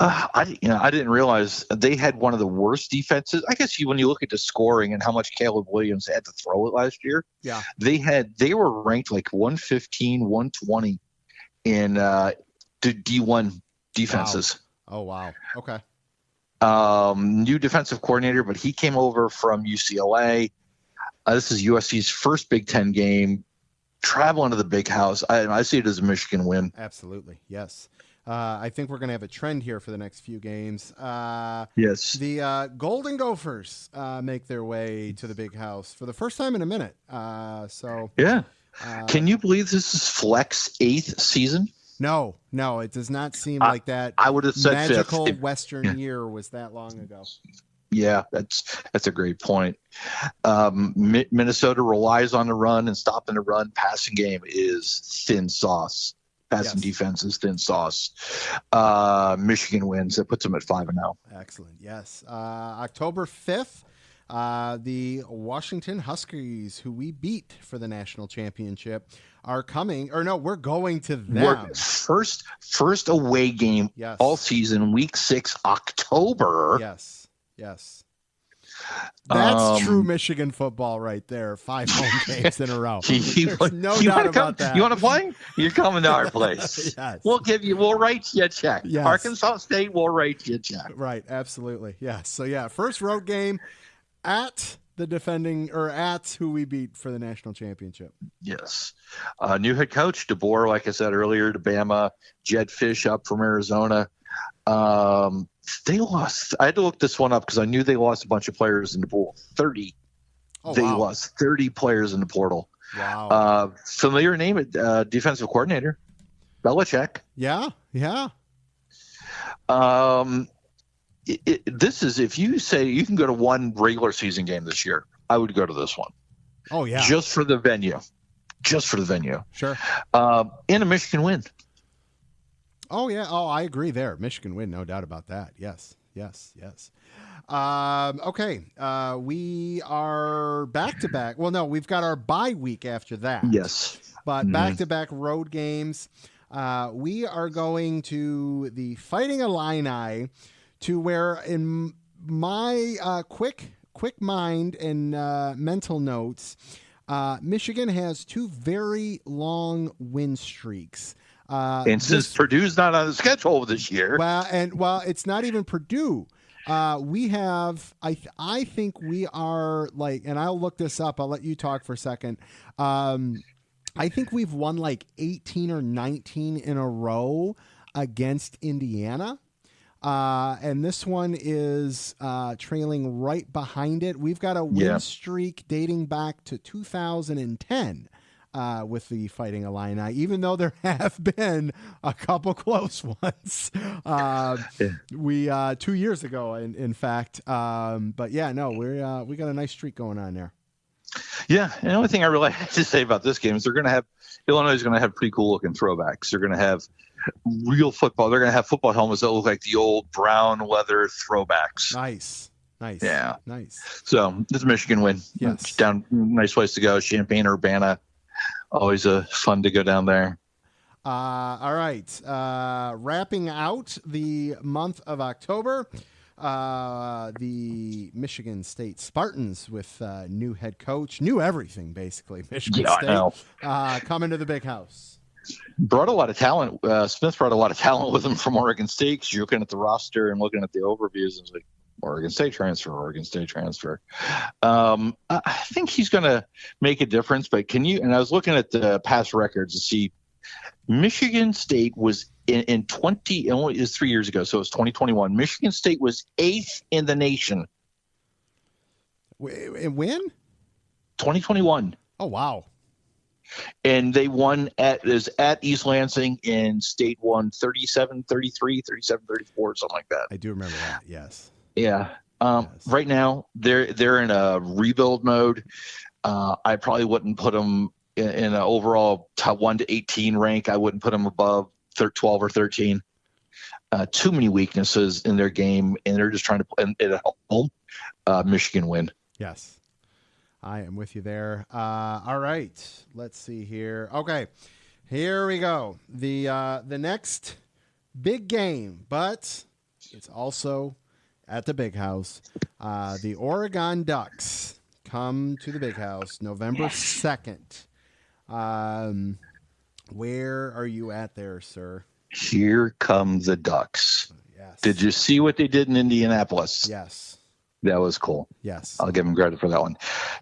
I didn't realize they had one of the worst defenses. I guess when you look at the scoring and how much Caleb Williams had to throw it last year, they were ranked like 115, 120 in D1 defenses. Wow. Oh wow. Okay. New defensive coordinator, but he came over from UCLA. This is USC's first Big Ten game. Traveling to the Big House. I see it as a Michigan win. Absolutely. Yes. I think we're going to have a trend here for the next few games. Yes. The Golden Gophers make their way to the Big House for the first time in a minute. Yeah. Can you believe this is Fleck's 8th season? No, it does not seem like that. I would have said magical 5th. Western year was that long ago. Yeah, that's a great point. Minnesota relies on the run and stopping the run. Passing game is thin sauce. Passing defense is thin sauce. Michigan wins. That puts them at 5-0. Excellent. Yes. October 5th, the Washington Huskies, who we beat for the national championship, are coming. Or no, we're going to them. First away game all season, week 6, October. Yes. That's true Michigan football right there. 5 home games in a row. There's no doubt about that. You want to play? You're coming to our place. Yes. We'll write you a check. Yes. Arkansas State will write you a check. Right. Absolutely. Yes. So first road game at at who we beat for the national championship. Yes. New head coach, DeBoer, like I said earlier, to Bama. Jed Fish up from Arizona. They lost. I had to look this one up because I knew they lost a bunch of players in the pool. 30. Lost 30 players in the portal. Wow. Familiar name, defensive coordinator, Belichick. Yeah. This is, if you say you can go to one regular season game this year, I would go to this one. Oh yeah. Just for the venue. Sure. And a Michigan win. Oh, yeah. Oh, I agree there. Michigan win, no doubt about that. Yes. Okay. We are back-to-back. Well, no, we've got our bye week after that. Yes. But back-to-back road games. We are going to the Fighting Illini, to where in my quick mind and mental notes, Michigan has 2 very long win streaks. And since Purdue's not on the schedule this year, well, it's not even Purdue. We have, I think we are like, and I'll look this up. I'll let you talk for a second. I think we've won like 18 or 19 in a row against Indiana. And this one is trailing right behind it. We've got a win streak dating back to 2010. With the Fighting Illini, even though there have been a couple close ones. We 2 years ago, in fact. But yeah, no, we got a nice streak going on there. Yeah, and the only thing I really have to say about this game is Illinois is going to have pretty cool looking throwbacks. They're going to have real football. They're going to have football helmets that look like the old brown leather throwbacks. Nice. Yeah. Nice. So this is a Michigan win. Yes. Down, nice place to go. Champaign-Urbana. Always fun to go down there. All right. Wrapping out the month of October, the Michigan State Spartans with new head coach, new everything, basically. Michigan State coming to the Big House. Brought a lot of talent. Smith brought a lot of talent with him from Oregon State. 'Cause you're looking at the roster and looking at the overviews, and it's like, Oregon State transfer. I think he's going to make a difference, but and I was looking at the past records to see Michigan State was in 20, only is 3 years ago. So it was 2021. Michigan State was 8th in the nation. When? 2021. Oh, wow. And they won at East Lansing, and State won 37-33, 37-34, something like that. I do remember that. Yes. Yeah. Yes. Right now they're in a rebuild mode. I probably wouldn't put them in an overall top 1 to 18 rank. I wouldn't put them above 12 or 13. Too many weaknesses in their game, and they're just trying to play at home. Michigan win. Yes. I am with you there. All right. Let's see here. Okay. Here we go. The next big game, but it's also at the Big House. The Oregon Ducks come to the Big House November 2nd. Where are you at there, sir? Here come the Ducks. Yes. Did you see what they did in Indianapolis? Yes. That was cool. Yes. I'll give him credit for that one.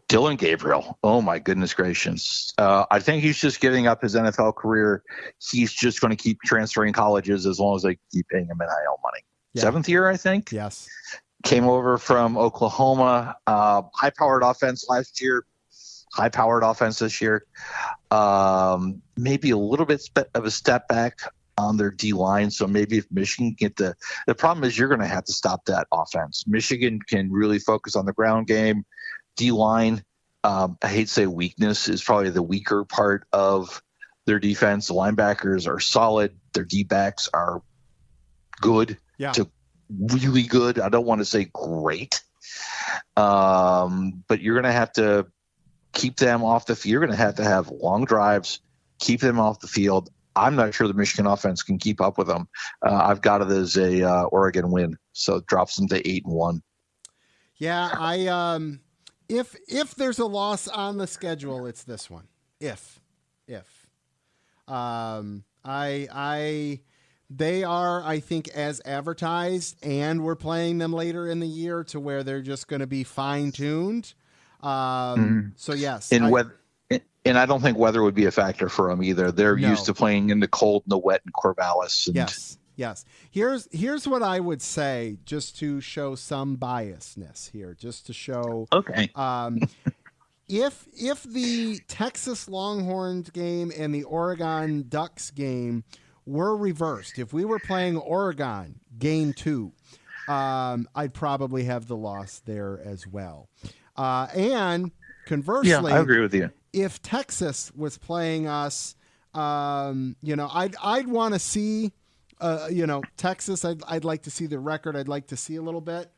Dylan Gabriel. Oh, my goodness gracious. I think he's just giving up his NFL career. He's just going to keep transferring colleges as long as they keep paying him NIL money. Yeah. 7th year, I think. Yes. Came over from Oklahoma. High-powered offense last year. High-powered offense this year. Maybe a little bit of a step back on their D-line, so maybe if Michigan get the problem is you're going to have to stop that offense. Michigan can really focus on the ground game. D-line, I hate to say weakness, is probably the weaker part of their defense. The linebackers are solid. Their D-backs are good to really good. I don't want to say great, but you're going to have to keep them off the field. You're going to have long drives, keep them off the field. I'm not sure the Michigan offense can keep up with them. I've got it as a Oregon win, so it drops them to 8-1. Yeah, I if there's a loss on the schedule, it's this one. If they are, I think, as advertised, and we're playing them later in the year to where they're just going to be fine tuned. So yes, and I don't think weather would be a factor for them either. They're used to playing in the cold and the wet in Corvallis. And Yes. Here's what I would say, just to show some biasness here, just to show. Okay. If the Texas Longhorns game and the Oregon Ducks game were reversed, if we were playing Oregon game 2, I'd probably have the loss there as well. And conversely, I agree with you. If Texas was playing us, I'd want to see, Texas. I'd like to see the record. I'd like to see a little bit,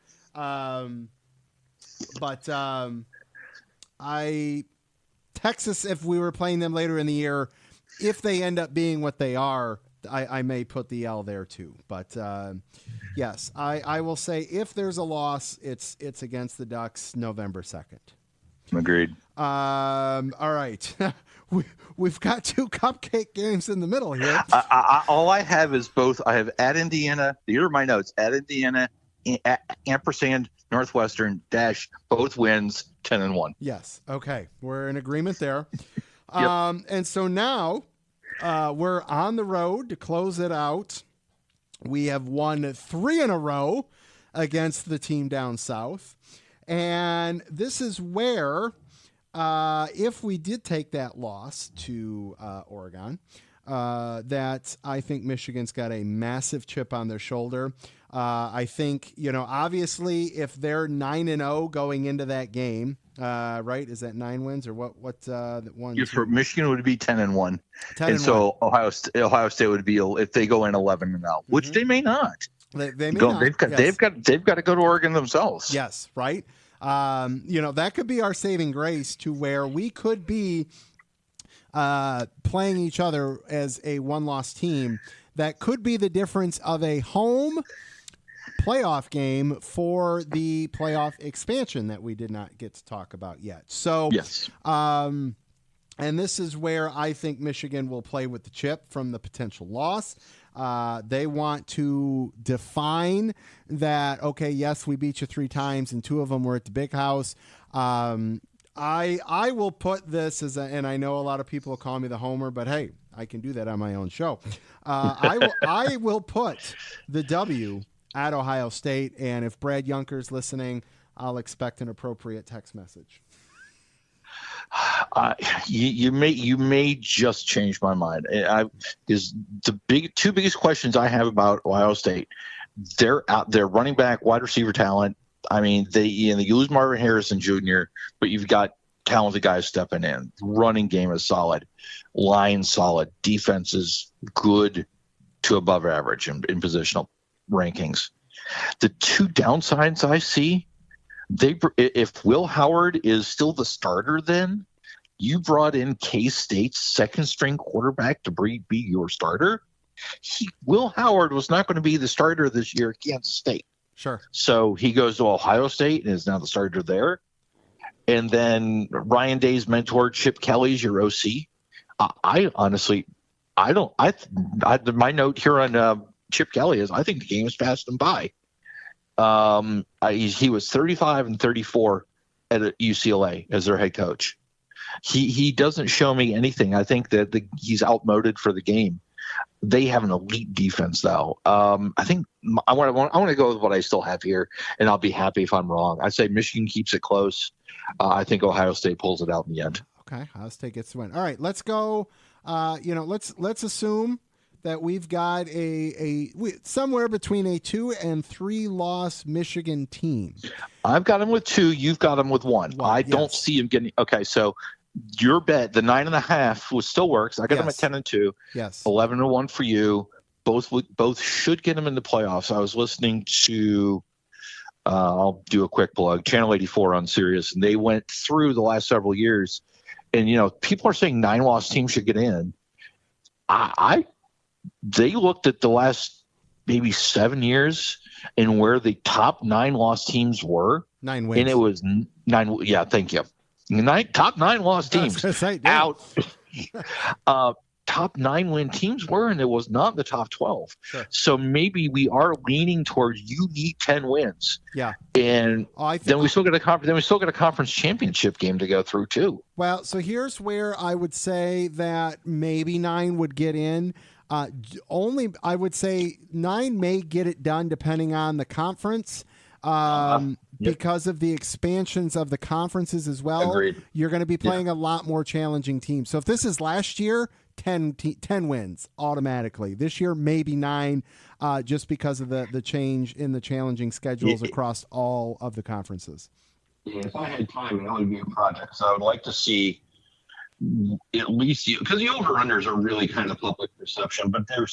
Texas. If we were playing them later in the year, if they end up being what they are, I may put the L there too. But yes, I will say if there's a loss, it's against the Ducks, November 2nd. Agreed. All right. We've got 2 cupcake games in the middle here. All I have is both. I have at Indiana. Here are my notes. At Indiana, ampersand Northwestern dash both wins 10-1. Yes. Okay. We're in agreement there. Yep. And so now we're on the road to close it out. We have won 3 in a row against the team down south. And this is where, if we did take that loss to Oregon, that I think Michigan's got a massive chip on their shoulder. I think, obviously, if they're 9-0 going into that game, right? Is that 9 wins or what? One? For Michigan would be 10-1, and so Ohio State would be if they go in 11-0, which they may not. They may not. They've got to go to Oregon themselves. Yes, right. That could be our saving grace to where we could be playing each other as a one-loss team. That could be the difference of a home playoff game for the playoff expansion that we did not get to talk about yet. So, yes. And this is where I think Michigan will play with the chip from the potential loss. They want to define that, okay, yes, we beat you 3 times and 2 of them were at the Big House. I will put this as and I know a lot of people will call me the homer, but hey, I can do that on my own show. I will put the W at Ohio State, and if Brad Yunker's listening, I'll expect an appropriate text message. You may just change my mind. Is the two biggest questions I have about Ohio State. They're out there, running back, wide receiver talent. I mean, you lose Marvin Harrison Jr., but you've got talented guys stepping in. Running game is solid, line solid, defense is good to above average in positional rankings. The two downsides I see, if Will Howard is still the starter, then you brought in K-State's second-string quarterback to be your starter. Will Howard was not going to be the starter this year at Kansas State. Sure. So he goes to Ohio State and is now the starter there. And then Ryan Day's mentor, Chip Kelly's your OC. I honestly, my note here on Chip Kelly is I think the game has passed him by. He was 35-34 at UCLA as their head coach. He doesn't show me anything. I think that he's outmoded for the game. They have an elite defense, though. I think I want to go with what I still have here, and I'll be happy if I'm wrong. I say Michigan keeps it close. I think Ohio State pulls it out in the end. Okay, Ohio State gets the win. All right, let's go. Let's assume that we've got somewhere between a 2 and 3 loss Michigan team. I've got him with 2. You've got him with 1. I don't see him getting. Okay, so your bet, the 9.5, still works. I got him at 10-2. Yes, 11-1 for you. Both should get him in the playoffs. I was listening to. I'll do a quick plug. Channel 84 on Sirius, and they went through the last several years, and people are saying 9-loss teams should get in. They looked at the last maybe 7 years and where the top 9-loss teams were. 9 wins. And it was 9. Yeah, thank you. Top 9-loss teams out. Top 9-win teams were, and it was not in the top 12. Sure. So maybe we are leaning towards you need 10 wins. Yeah. And then we still got a conference championship game to go through too. Well, so here's where I would say that maybe 9 would get in. I would say 9 may get it done depending on the conference. Because of the expansions of the conferences as well. Agreed. You're going to be playing a lot more challenging teams. So if this is last year, 10 wins automatically. This year, maybe 9, just because of the change in the challenging schedules across all of the conferences. Yeah, if I had time, that would be a project. So I would like to see at least because the over-unders are really kind of public perception, but they're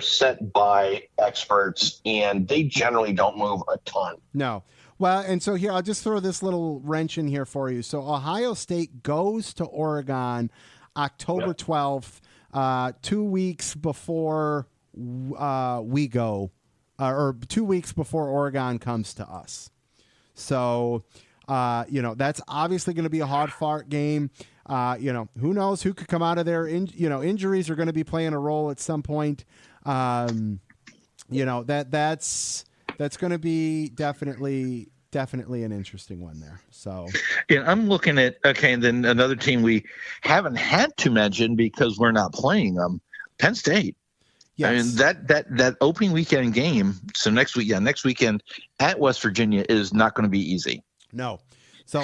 set by experts, and they generally don't move a ton. No. Well, and so here, I'll just throw this little wrench in here for you. So Ohio State goes to Oregon October 12th, 2 weeks before we go, or 2 weeks before Oregon comes to us. So, that's obviously going to be a hard-fought game. Who knows who could come out of there. Injuries are going to be playing a role at some point. That's going to be definitely an interesting one there. So, I'm looking at, and then another team we haven't had to mention because we're not playing them, Penn State. Yes. I mean, that opening weekend game. So next weekend at West Virginia is not going to be easy. No. So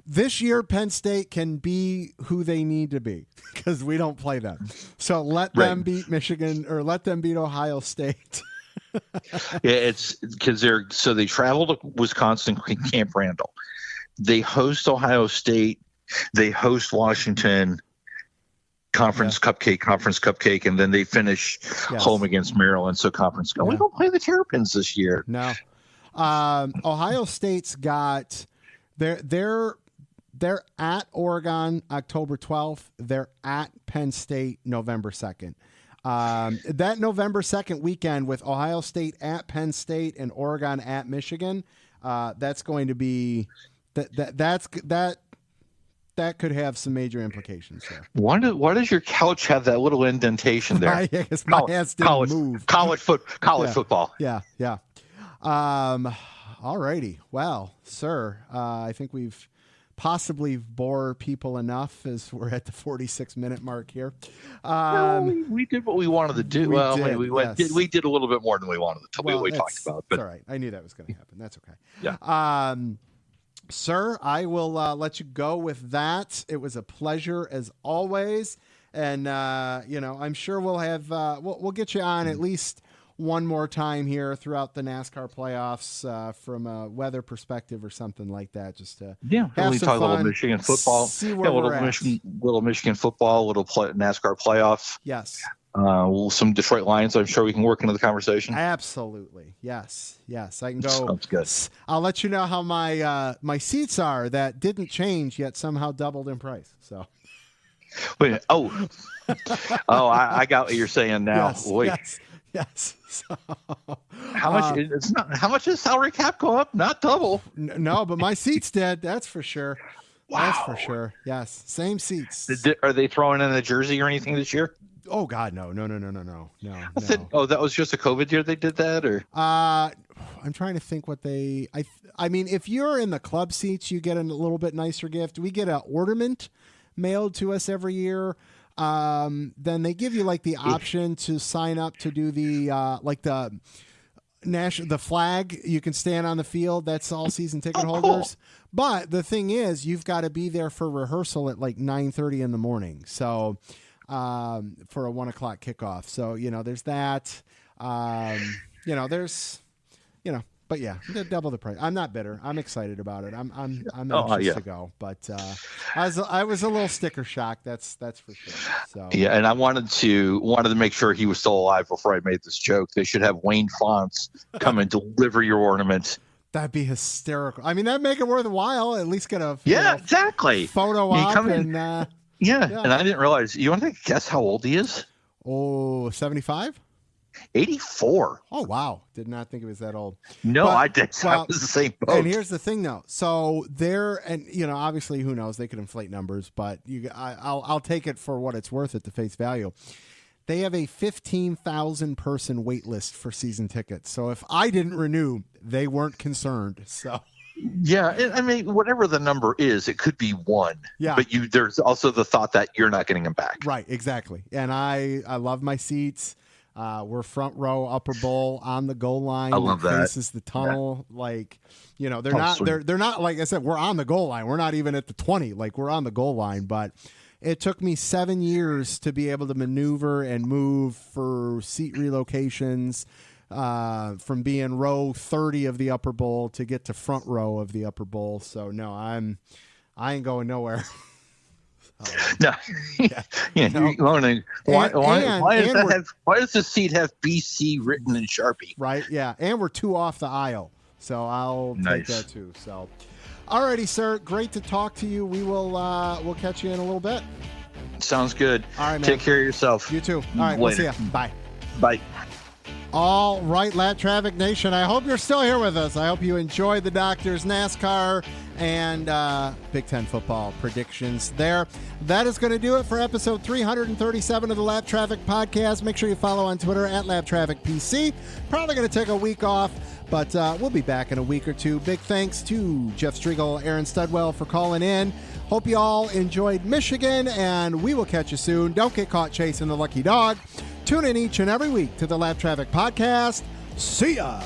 this year Penn State can be who they need to be because we don't play them. So let them beat Michigan or let them beat Ohio State. Yeah, it's because they travel to Wisconsin, Camp Randall. They host Ohio State. They host Washington. Conference cupcake, and then they finish home against Maryland. So conference. We don't play the Terrapins this year. No. Ohio State's got they're at Oregon October 12th. They're at Penn State November 2nd. That November 2nd weekend with Ohio State at Penn State and Oregon at Michigan, that's going to be that could have some major implications there. Why does your couch have that little indentation there? Because my hands didn't move. College football. Yeah. All righty. Well, sir, I think we've possibly bore people enough as we're at the 46-minute mark here. We did what we wanted to do. We did a little bit more than we wanted to. We talked about. But all right. I knew that was going to happen. That's okay. Yeah. Sir, I will let you go with that. It was a pleasure as always. And, I'm sure we'll have we'll get you on at least one more time here throughout the NASCAR playoffs from a weather perspective or something like that. Just to have we some talk a little fun, Michigan football, see where we're at. little Michigan football, little NASCAR playoffs. Yes. Some Detroit Lions. I'm sure we can work into the conversation. Absolutely. Yes. I can go. Sounds good. I'll let you know how my seats are that didn't change yet somehow doubled in price. So. Wait. I got what you're saying now. Yes. So, how much? It's not. How much does salary cap go up? Not double. No, but my seats did. That's for sure. Wow. That's for sure. Yes, same seats. Are they throwing in a jersey or anything this year? Oh God, no. I said, that was just a COVID year they did that, or? I'm trying to think what they. I mean, if you're in the club seats, you get a little bit nicer gift. We get an ornament mailed to us every year. Then they give you like the option to sign up to do the the flag. You can stand on the field. That's all season ticket holders. Cool. But the thing is, you've got to be there for rehearsal at like 9:30 in the morning. So, for a 1:00 kickoff. So, there's that, but yeah, double the price. I'm not bitter. I'm excited about it. I'm anxious to go, but I was a little sticker shock. That's for sure. So yeah, and I wanted to make sure he was still alive before I made this joke. They should have Wayne Fonts come and deliver your ornament. That'd be hysterical. I mean, that'd make it worthwhile. At least get a exactly photo op and and I didn't realize. You want to guess how old he is? Oh, 75. 84. Oh, wow. Did not think it was that old. No, I did. I was the same boat. And here's the thing, though. So obviously, who knows? They could inflate numbers, but I'll take it for what it's worth at the face value. They have a 15,000 person wait list for season tickets. So if I didn't renew, they weren't concerned. So. Yeah, I mean, whatever the number is, it could be one. Yeah. But there's also the thought that you're not getting them back. Right, exactly. And I love my seats. We're front row, upper bowl on the goal line. I love that. This is the tunnel. Yeah. They're not, like I said, we're on the goal line. We're not even at the 20. Like, we're on the goal line. But it took me 7 years to be able to maneuver and move for seat relocations from being row 30 of the upper bowl to get to front row of the upper bowl. So no, I ain't going nowhere. No. Why does the seat have BC written in Sharpie? Right. Yeah. And we're 2 off the aisle. So I'll take that too. So, alrighty, sir. Great to talk to you. We will, we'll catch you in a little bit. Sounds good. All right, man. Take care of yourself. You too. All right. We'll see you. Bye. Bye. All right, Lat Traffic Nation. I hope you're still here with us. I hope you enjoyed the Doctors NASCAR and Big Ten football predictions there. That is going to do it for episode 337 of the Lap Traffic Podcast. Make sure you follow on Twitter at LapTrafficPC. Probably going to take a week off, but we'll be back in a week or two. Big thanks to Jeff Striegle, Aaron Studwell for calling in. Hope you all enjoyed Michigan, and we will catch you soon. Don't get caught chasing the lucky dog. Tune in each and every week to the Lap Traffic Podcast. See ya!